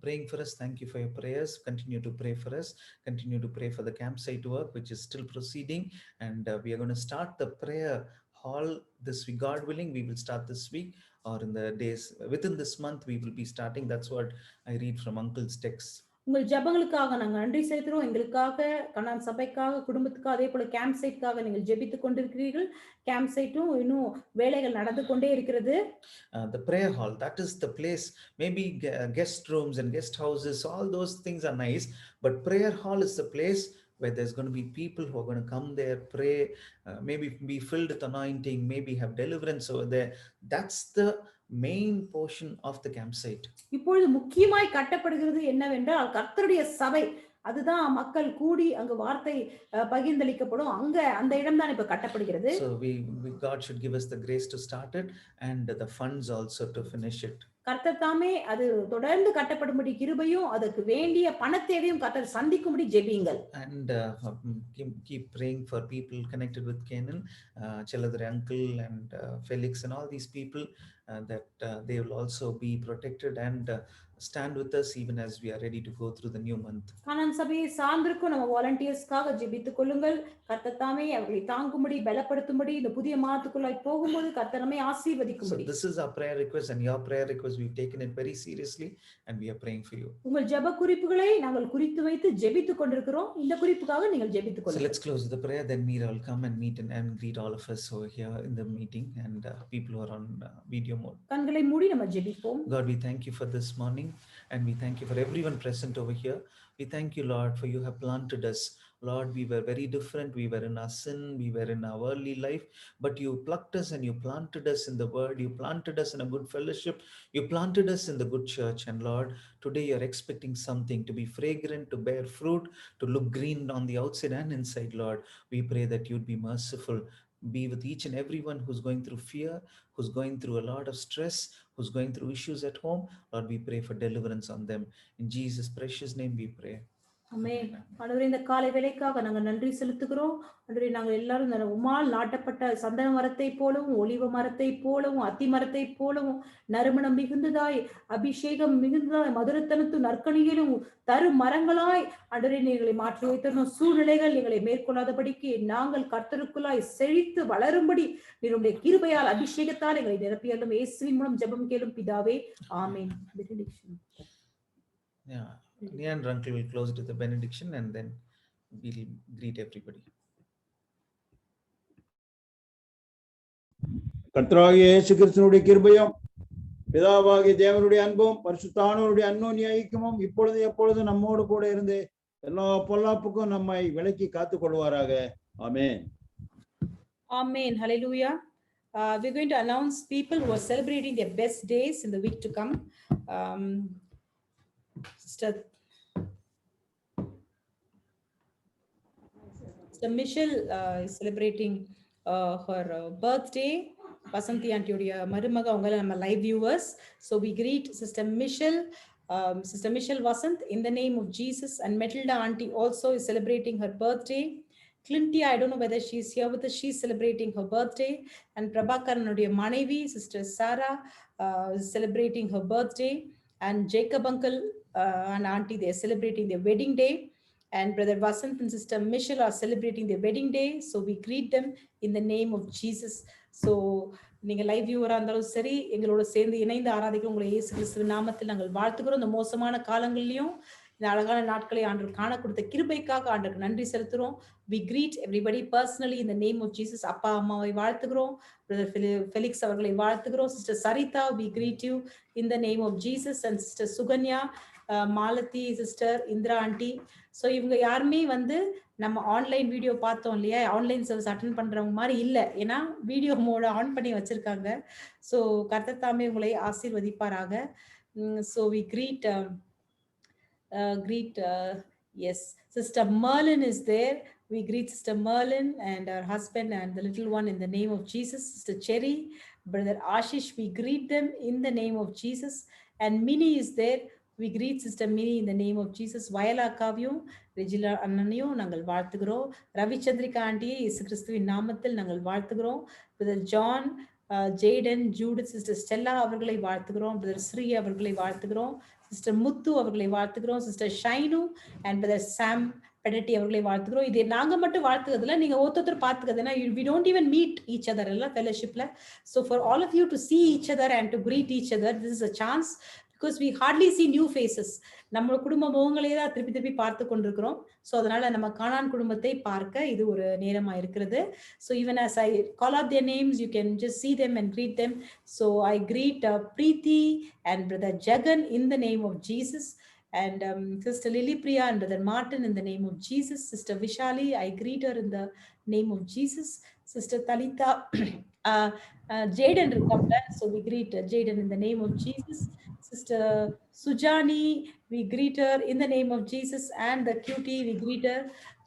praying for us, thank you for your prayers. Continue to pray for us. Continue to pray for the campsite work, which is still proceeding, and we are going to start the prayer hall this week. God willing, we will start this week or in the days within this month. We will be starting. That's what I read from Uncle's text. உங்கள் ஜெபங்களுக்காக நாங்கள் நன்றி செலுத்துறோம். எங்களுக்காக Canaan சபைக்காக குடும்பத்துக்காக அதே போல camp சைட்காக நீங்கள் ஜெபித்துக் கொண்டிருக்கிறீர்கள். கேம்ப் சைட்டும் இன்னும் வேலைகள் நடந்து கொண்டே இருக்கிறது. The prayer hall, that is the place. Maybe guest rooms and guest houses, all those things are nice, but prayer hall is the place where there's going to be people who are going to come there, pray, maybe be filled with anointing, maybe have deliverance over there. That's the main portion of the campsite. இப்பொழுது முக்கியமாய் கட்டப்படுகிறது என்னவென்றால் கர்த்தருடைய சபை. அதுதான் மக்கள் கூடி அங்க வார்த்தை பகிர்ந்தளிக்கப்படும். அங்க அந்த இடம் தான் இப்ப கட்டப்படுகிறது. So God should give us the grace to start it and the funds also to finish it. கர்த்தர் தாமே அது தொடர்ந்து கட்டப்படும்படி கிருபையும் அதற்கு வேண்டிய பணத்தேவையும் கர்த்தர் சந்திக்கும்படி ஜெபியுங்கள். And keep praying for people connected with Canaan, Cheladre uncle and Felix and all these people, that they will also be protected and stand with us even as we are ready to go through the new month. கானான் சபையை சார்ந்திருக்கும் நம்ம வாலண்டியர்ஸ்க்காக ஜெபித்துக் கொள்ளுங்கள். கர்த்தர் தாமே அவர்களை தாங்கும்படி பலப்படுத்தும்படி இந்த புதிய மாதத்துக்குள்ளாய் போகும்போது கர்த்தர் நம்மை ஆசீர்வதிக்கும்படி. So this is our prayer request and your prayer request. We've taken it very seriously and we are praying for you. உங்கள் ஜெப குறிப்புகளை நாங்கள் குறித்து வைத்து ஜெபித்துக் கொண்டிருக்கிறோம். இந்த குறிப்புக்காக நீங்கள் ஜெபித்துக் So கொள்ளுங்கள். let's close with the prayer, then Meera will come and meet and greet all of us over here in the meeting and people who are on video mode. கண்களை மூடி நம்ம ஜெபிப்போம். God, we thank you for this morning and we thank you for everyone present over here. We thank you, Lord, for you have planted us. Lord, we were very different. We were in our sin. We were in our worldly life, but you plucked us and you planted us in the word. You planted us in a good fellowship. You planted us in the good church. And Lord, today you're expecting something to be fragrant, to bear fruit, to look green on the outside and inside, Lord. We pray that you'd be merciful. Be with each and everyone who's going through fear, who's going through a lot of stress, who's going through issues at home. Lord, we pray for deliverance on them. In Jesus' precious name we pray. ஆமென். ஆண்டவரே, இந்த காலை வேளைக்காக நாங்கள் நன்றி செலுத்துகிறோம். ஆண்டவரே, நாங்கள் எல்லாரும் இந்த உம்மால் நாட்டப்பட்ட சந்தன மரத்தை போலவும் ஒலிவ மரத்தை போலவும் அத்தி மரத்தை போலவும் நறுமணம் மிகுந்ததாய் அபிஷேகம் மிகுந்ததாய் மதுரத்தனத்து நற்கனியிலும் தரு மரங்களாய் ஆண்டவரே எங்களை மாற்றி வைத்திருந்தோம். சூழ்நிலைகள் எங்களை மேற்கொள்ளாதபடிக்கு நாங்கள் கர்த்தருக்குள்ளாய் செழித்து வளரும்படி நீருடைய கிருபையால் அபிஷேகத்தால் எங்களை நிரப்பியலும் இயேசுவின் மூலம் ஜெபம் கேளும் பிதாவே, ஆமென். Yeah, Nean uncle will close it with a benediction and then we'll greet everybody. கர்த்தராகிய இயேசு கிறிஸ்துவினுடைய கிருபையும் பிதாவாகிய தேவனுடைய அன்பும் பரிசுத்தானவருடைய அன்யோன்ய ஐக்கியமும் இப்பொழுது எப்பொழுது நம்மோடு கூட இருந்து எல்லா பொல்லாப்புக்கும் நம்மை விலக்கி காத்துக் கொள்வாராக. ஆமென். Amen. Hallelujah. We're going to announce people who are celebrating their best days in the week to come. Sister Michelle is celebrating her birthday. Vasanthi aunty udiya marumaga avanga நம்ம live viewers. So we greet Sister Michelle Vasant in the name of Jesus, and Matilda aunty also is celebrating her birthday. Clintia, I don't know whether she's here with us. She's celebrating her birthday. And Prabhakaranudya Manevi, Sister Sarah, is celebrating her birthday. And Jacob uncle and auntie, they're celebrating their wedding day. And Brother Vasant and Sister Michelle are celebrating their wedding day. So we greet them in the name of Jesus. So நீங்க live வியூவரா இருந்தாலும் சரி, எங்களோட சேர்ந்து இணைந்து ஆராதிக்க உங்களை இயேசு கிறிஸ்துவின் நாமத்தில் நாங்கள் வாழ்த்துக்கிறோம். இந்த மோசமான காலங்களிலும் இந்த அழகான நாட்களை ஆண்டவர் காண கொடுத்த கிருபைக்காக ஆண்டவருக்கு நன்றி செலுத்துறோம். We greet everybody personally in the name of Jesus. அப்பா அம்மாவை வாழ்த்துகிறோம். பிரதர் ஃபெலிக்ஸ் அவர்களை வாழ்த்துகிறோம். Sister Saritha, we greet you in the name of Jesus. And sister Sukanya, Malathi sister, Indira aunty. So இவங்க யாருமே வந்து நம்ம ஆன்லைன் வீடியோ பார்த்தோம் இல்லையா, ஆன்லைன் சர்வீஸ் அட்டென்ட் பண்றவங்க மாதிரி இல்லை. ஏன்னா வீடியோ மோட ஆன் பண்ணி வச்சிருக்காங்க. ஸோ கர்த்தர் தாமே உங்களை ஆசீர்வதிப்பாராக. So we greet yes, Sister Merlin is there. We greet Sister Merlin and her husband and the little one in the name of Jesus. Sister Cherry, Brother Ashish, we greet them in the name of Jesus. And Minnie is there. We greet Sister Minnie in the name of Jesus. Vayala Kavyum, Regila Annanayum, நாங்கள் வாழ்த்துகிறோம். ரவிச்சந்திரிகா ஆண்டியை இயேசு கிறிஸ்துவின் நாமத்தில் நாங்கள் வாழ்த்துகிறோம். Brother John, Jaden, Judith, sister Stella அவர்களை வாழ்த்துகிறோம். Brother Sri அவர்களை வாழ்த்துகிறோம். சிஸ்டர் முத்து அவர்களை வாழ்த்துகிறோம். Sister Shinu and brother Sam பெடட்டி அவர்களை வாழ்த்துக்கிறோம். இது நாங்க மட்டும் வாழ்த்துக்கிறதுல, நீங்க ஒருத்தர் பார்த்துக்கிறது. ஏன்னா we don't even meet each other எல்லாம் ஃபெலோஷிப்ல. So for all of you to see each other and to greet each other, this is a chance. Because we hardly see new faces. நம்ம குடும்ப முகங்களே தான் திருப்பி திருப்பி பார்த்து கொண்டிருக்கிறோம். ஸோ அதனால நம்ம கானான் குடும்பத்தை பார்க்க இது ஒரு நேரமா இருக்கிறது. So even as I call out their names, you can just see them and greet them. So I greet Preeti and Brother Jagan in the name of Jesus. And Sister Lily Priya and Brother Martin in the name of Jesus. Sister Vishali, I greet her in the name of Jesus. Sister Talitha, Jaden இருக்காங்க. So we greet Jaden in the name of Jesus. Sister Sujani, we greet her in the name of Jesus. And the cutie, we greet her,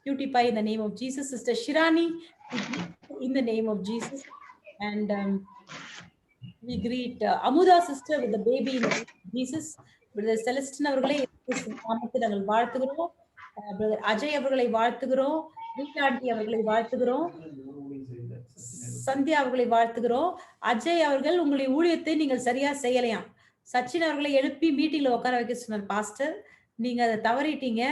cutie pie, in the name of Jesus. Sister Shirani, we greet her in the name of Jesus. And we greet Amuda sister with the baby in the name of Jesus. Brother Celestine அவர்களை நாமத்தில் நாங்கள் வாழ்த்துகிறோம். Brother Ajay அவர்களை வாழ்த்துகிறோம். ரீட்டாண்டி அவர்களை வாழ்த்துகிறோம். சந்தியா அவர்களை வாழ்த்துகிறோம். அஜய் அவர்கள், உங்களுடைய ஊழியத்தை நீங்கள் சரியா செய்யலையாம். சச்சின் அவர்களை எழுப்பி மீட்டிங்ல உட்கார வைக்க சொன்னார் பாஸ்டர். நீங்க அதை தவறிட்டீங்க.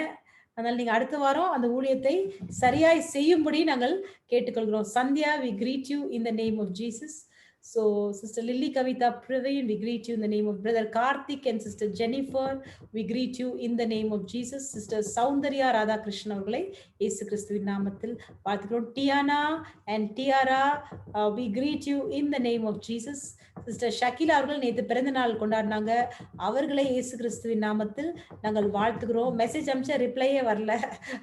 அதனால நீங்க அடுத்த வாரம் அந்த ஊழியத்தை சரியாய் செய்யும்படி நாங்கள் கேட்டுக்கொள்கிறோம். Sandhya, we greet you in the name of Jesus. So Sister Lily Kavita Praveen, we greet you in the name of Brother Karthik and Sister Jennifer. We greet you in the name of Jesus. Sister Soundarya Radhakrishnan அவர்களை இயேசு கிறிஸ்துவின் நாமத்தில் வாழ்த்துகிறோம். Tiana and Tiara, we greet you in the name of Jesus. Sister Shakila அவர்கள் நேற்று பிறந்த நாள் கொண்டாடினாங்க. அவர்களை இயேசு கிறிஸ்துவின் நாமத்தில் நாங்கள் வாழ்த்துகிறோம். மெசேஜ் அனுப்பிச்ச ரிப்ளையே வரல,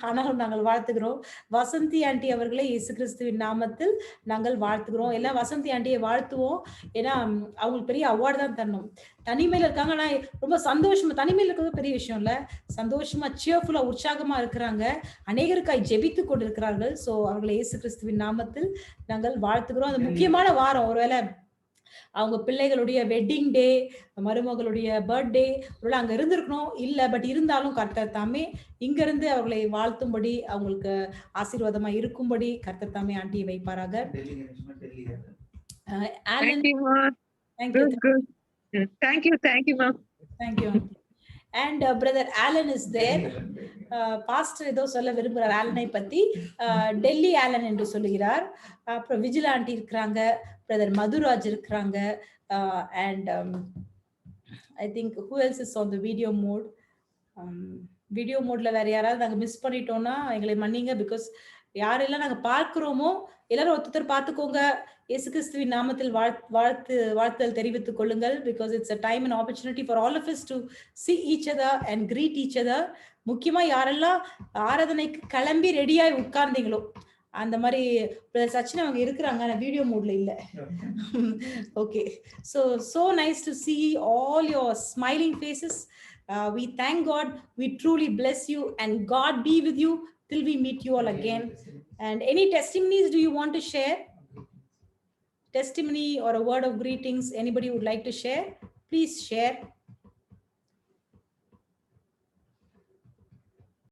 ஆனாலும் நாங்கள் வாழ்த்துகிறோம். வசந்தி ஆண்டி அவர்களை இயேசு கிறிஸ்துவின் நாமத்தில் நாங்கள் வாழ்த்துகிறோம். எல்லாம் வசந்தி ஆண்டியை வாழ்த்துவோம். ஏன்னா அவங்களுக்கு பெரிய அவார்டு தான் தரணும். தனிமையில இருக்காங்க, ஆனா ரொம்ப சந்தோஷமா, தனிமையில இருக்கிறது பெரிய விஷயம் இல்ல, சந்தோஷமா சியர்ஃபுல்லா உற்சாகமா இருக்கிறாங்க. அநேகருக்காய் ஜெபித்து கொண்டிருக்கிறார்கள். சோ அவர்களை இயேசு கிறிஸ்துவின் நாமத்தில் நாங்கள் வாழ்த்துகிறோம். அது முக்கியமான வாரம். ஒருவேளை அவங்க பிள்ளைகளுடைய வெட்டிங் டே, மருமகளுடைய பர்த்டே அங்க இருந்திருக்கணும், இல்ல பட் இருந்தாலும் கர்த்தர் தாமே இங்க இருந்து அவர்களை வாழ்த்தும்படி, அவங்களுக்கு ஆசீர்வாதமா இருக்கும்படி கர்த்தர் தாமே ஆண்டியை வைப்பாராக. Alan, thank you. Good. Thank you, ma'am. Thank you. And Brother Alan is there. Pastor ஏதோ சொல்ல விரும்புகிறார் ஆலனை பத்தி. டெல்லி ஆலன் என்று சொல்லுகிறார். அப்புறம் விஜிலாண்டி இருக்கிறாங்க, பிரதர் மதுராஜ் இருக்கிறாங்க. And I think who else is on the video mode? Video மோட்ல வேற யாராவது நாங்க மிஸ் பண்ணிட்டோம்னா எங்களை மன்னிங்க. பிகாஸ் யாரெல்லாம் நாங்க பார்க்கிறோமோ எல்லாரும் ஒருத்தர் பார்த்துக்கோங்க. இயேசு கிறிஸ்துவின் நாமத்தில் வாழ்த்துதல் தெரிவித்துக் கொள்ளுங்கள். Because it's a time and opportunity for all of us to see each other and greet each other. முக்கியமா யாரெல்லாம் ஆராதனைக்கு கிளம்பி ரெடியாய் உட்கார்ந்தீங்களோ அந்த மாதிரி சச்சின் அவங்க இருக்கிறாங்க, ஆனா வீடியோ மோட்ல இல்ல. Okay, so nice to see all your smiling faces. We thank God. We truly bless you and God be with you till we meet you all again. And any testimonies do you want to share? Testimony or a word of greetings anybody would like to share? Please share.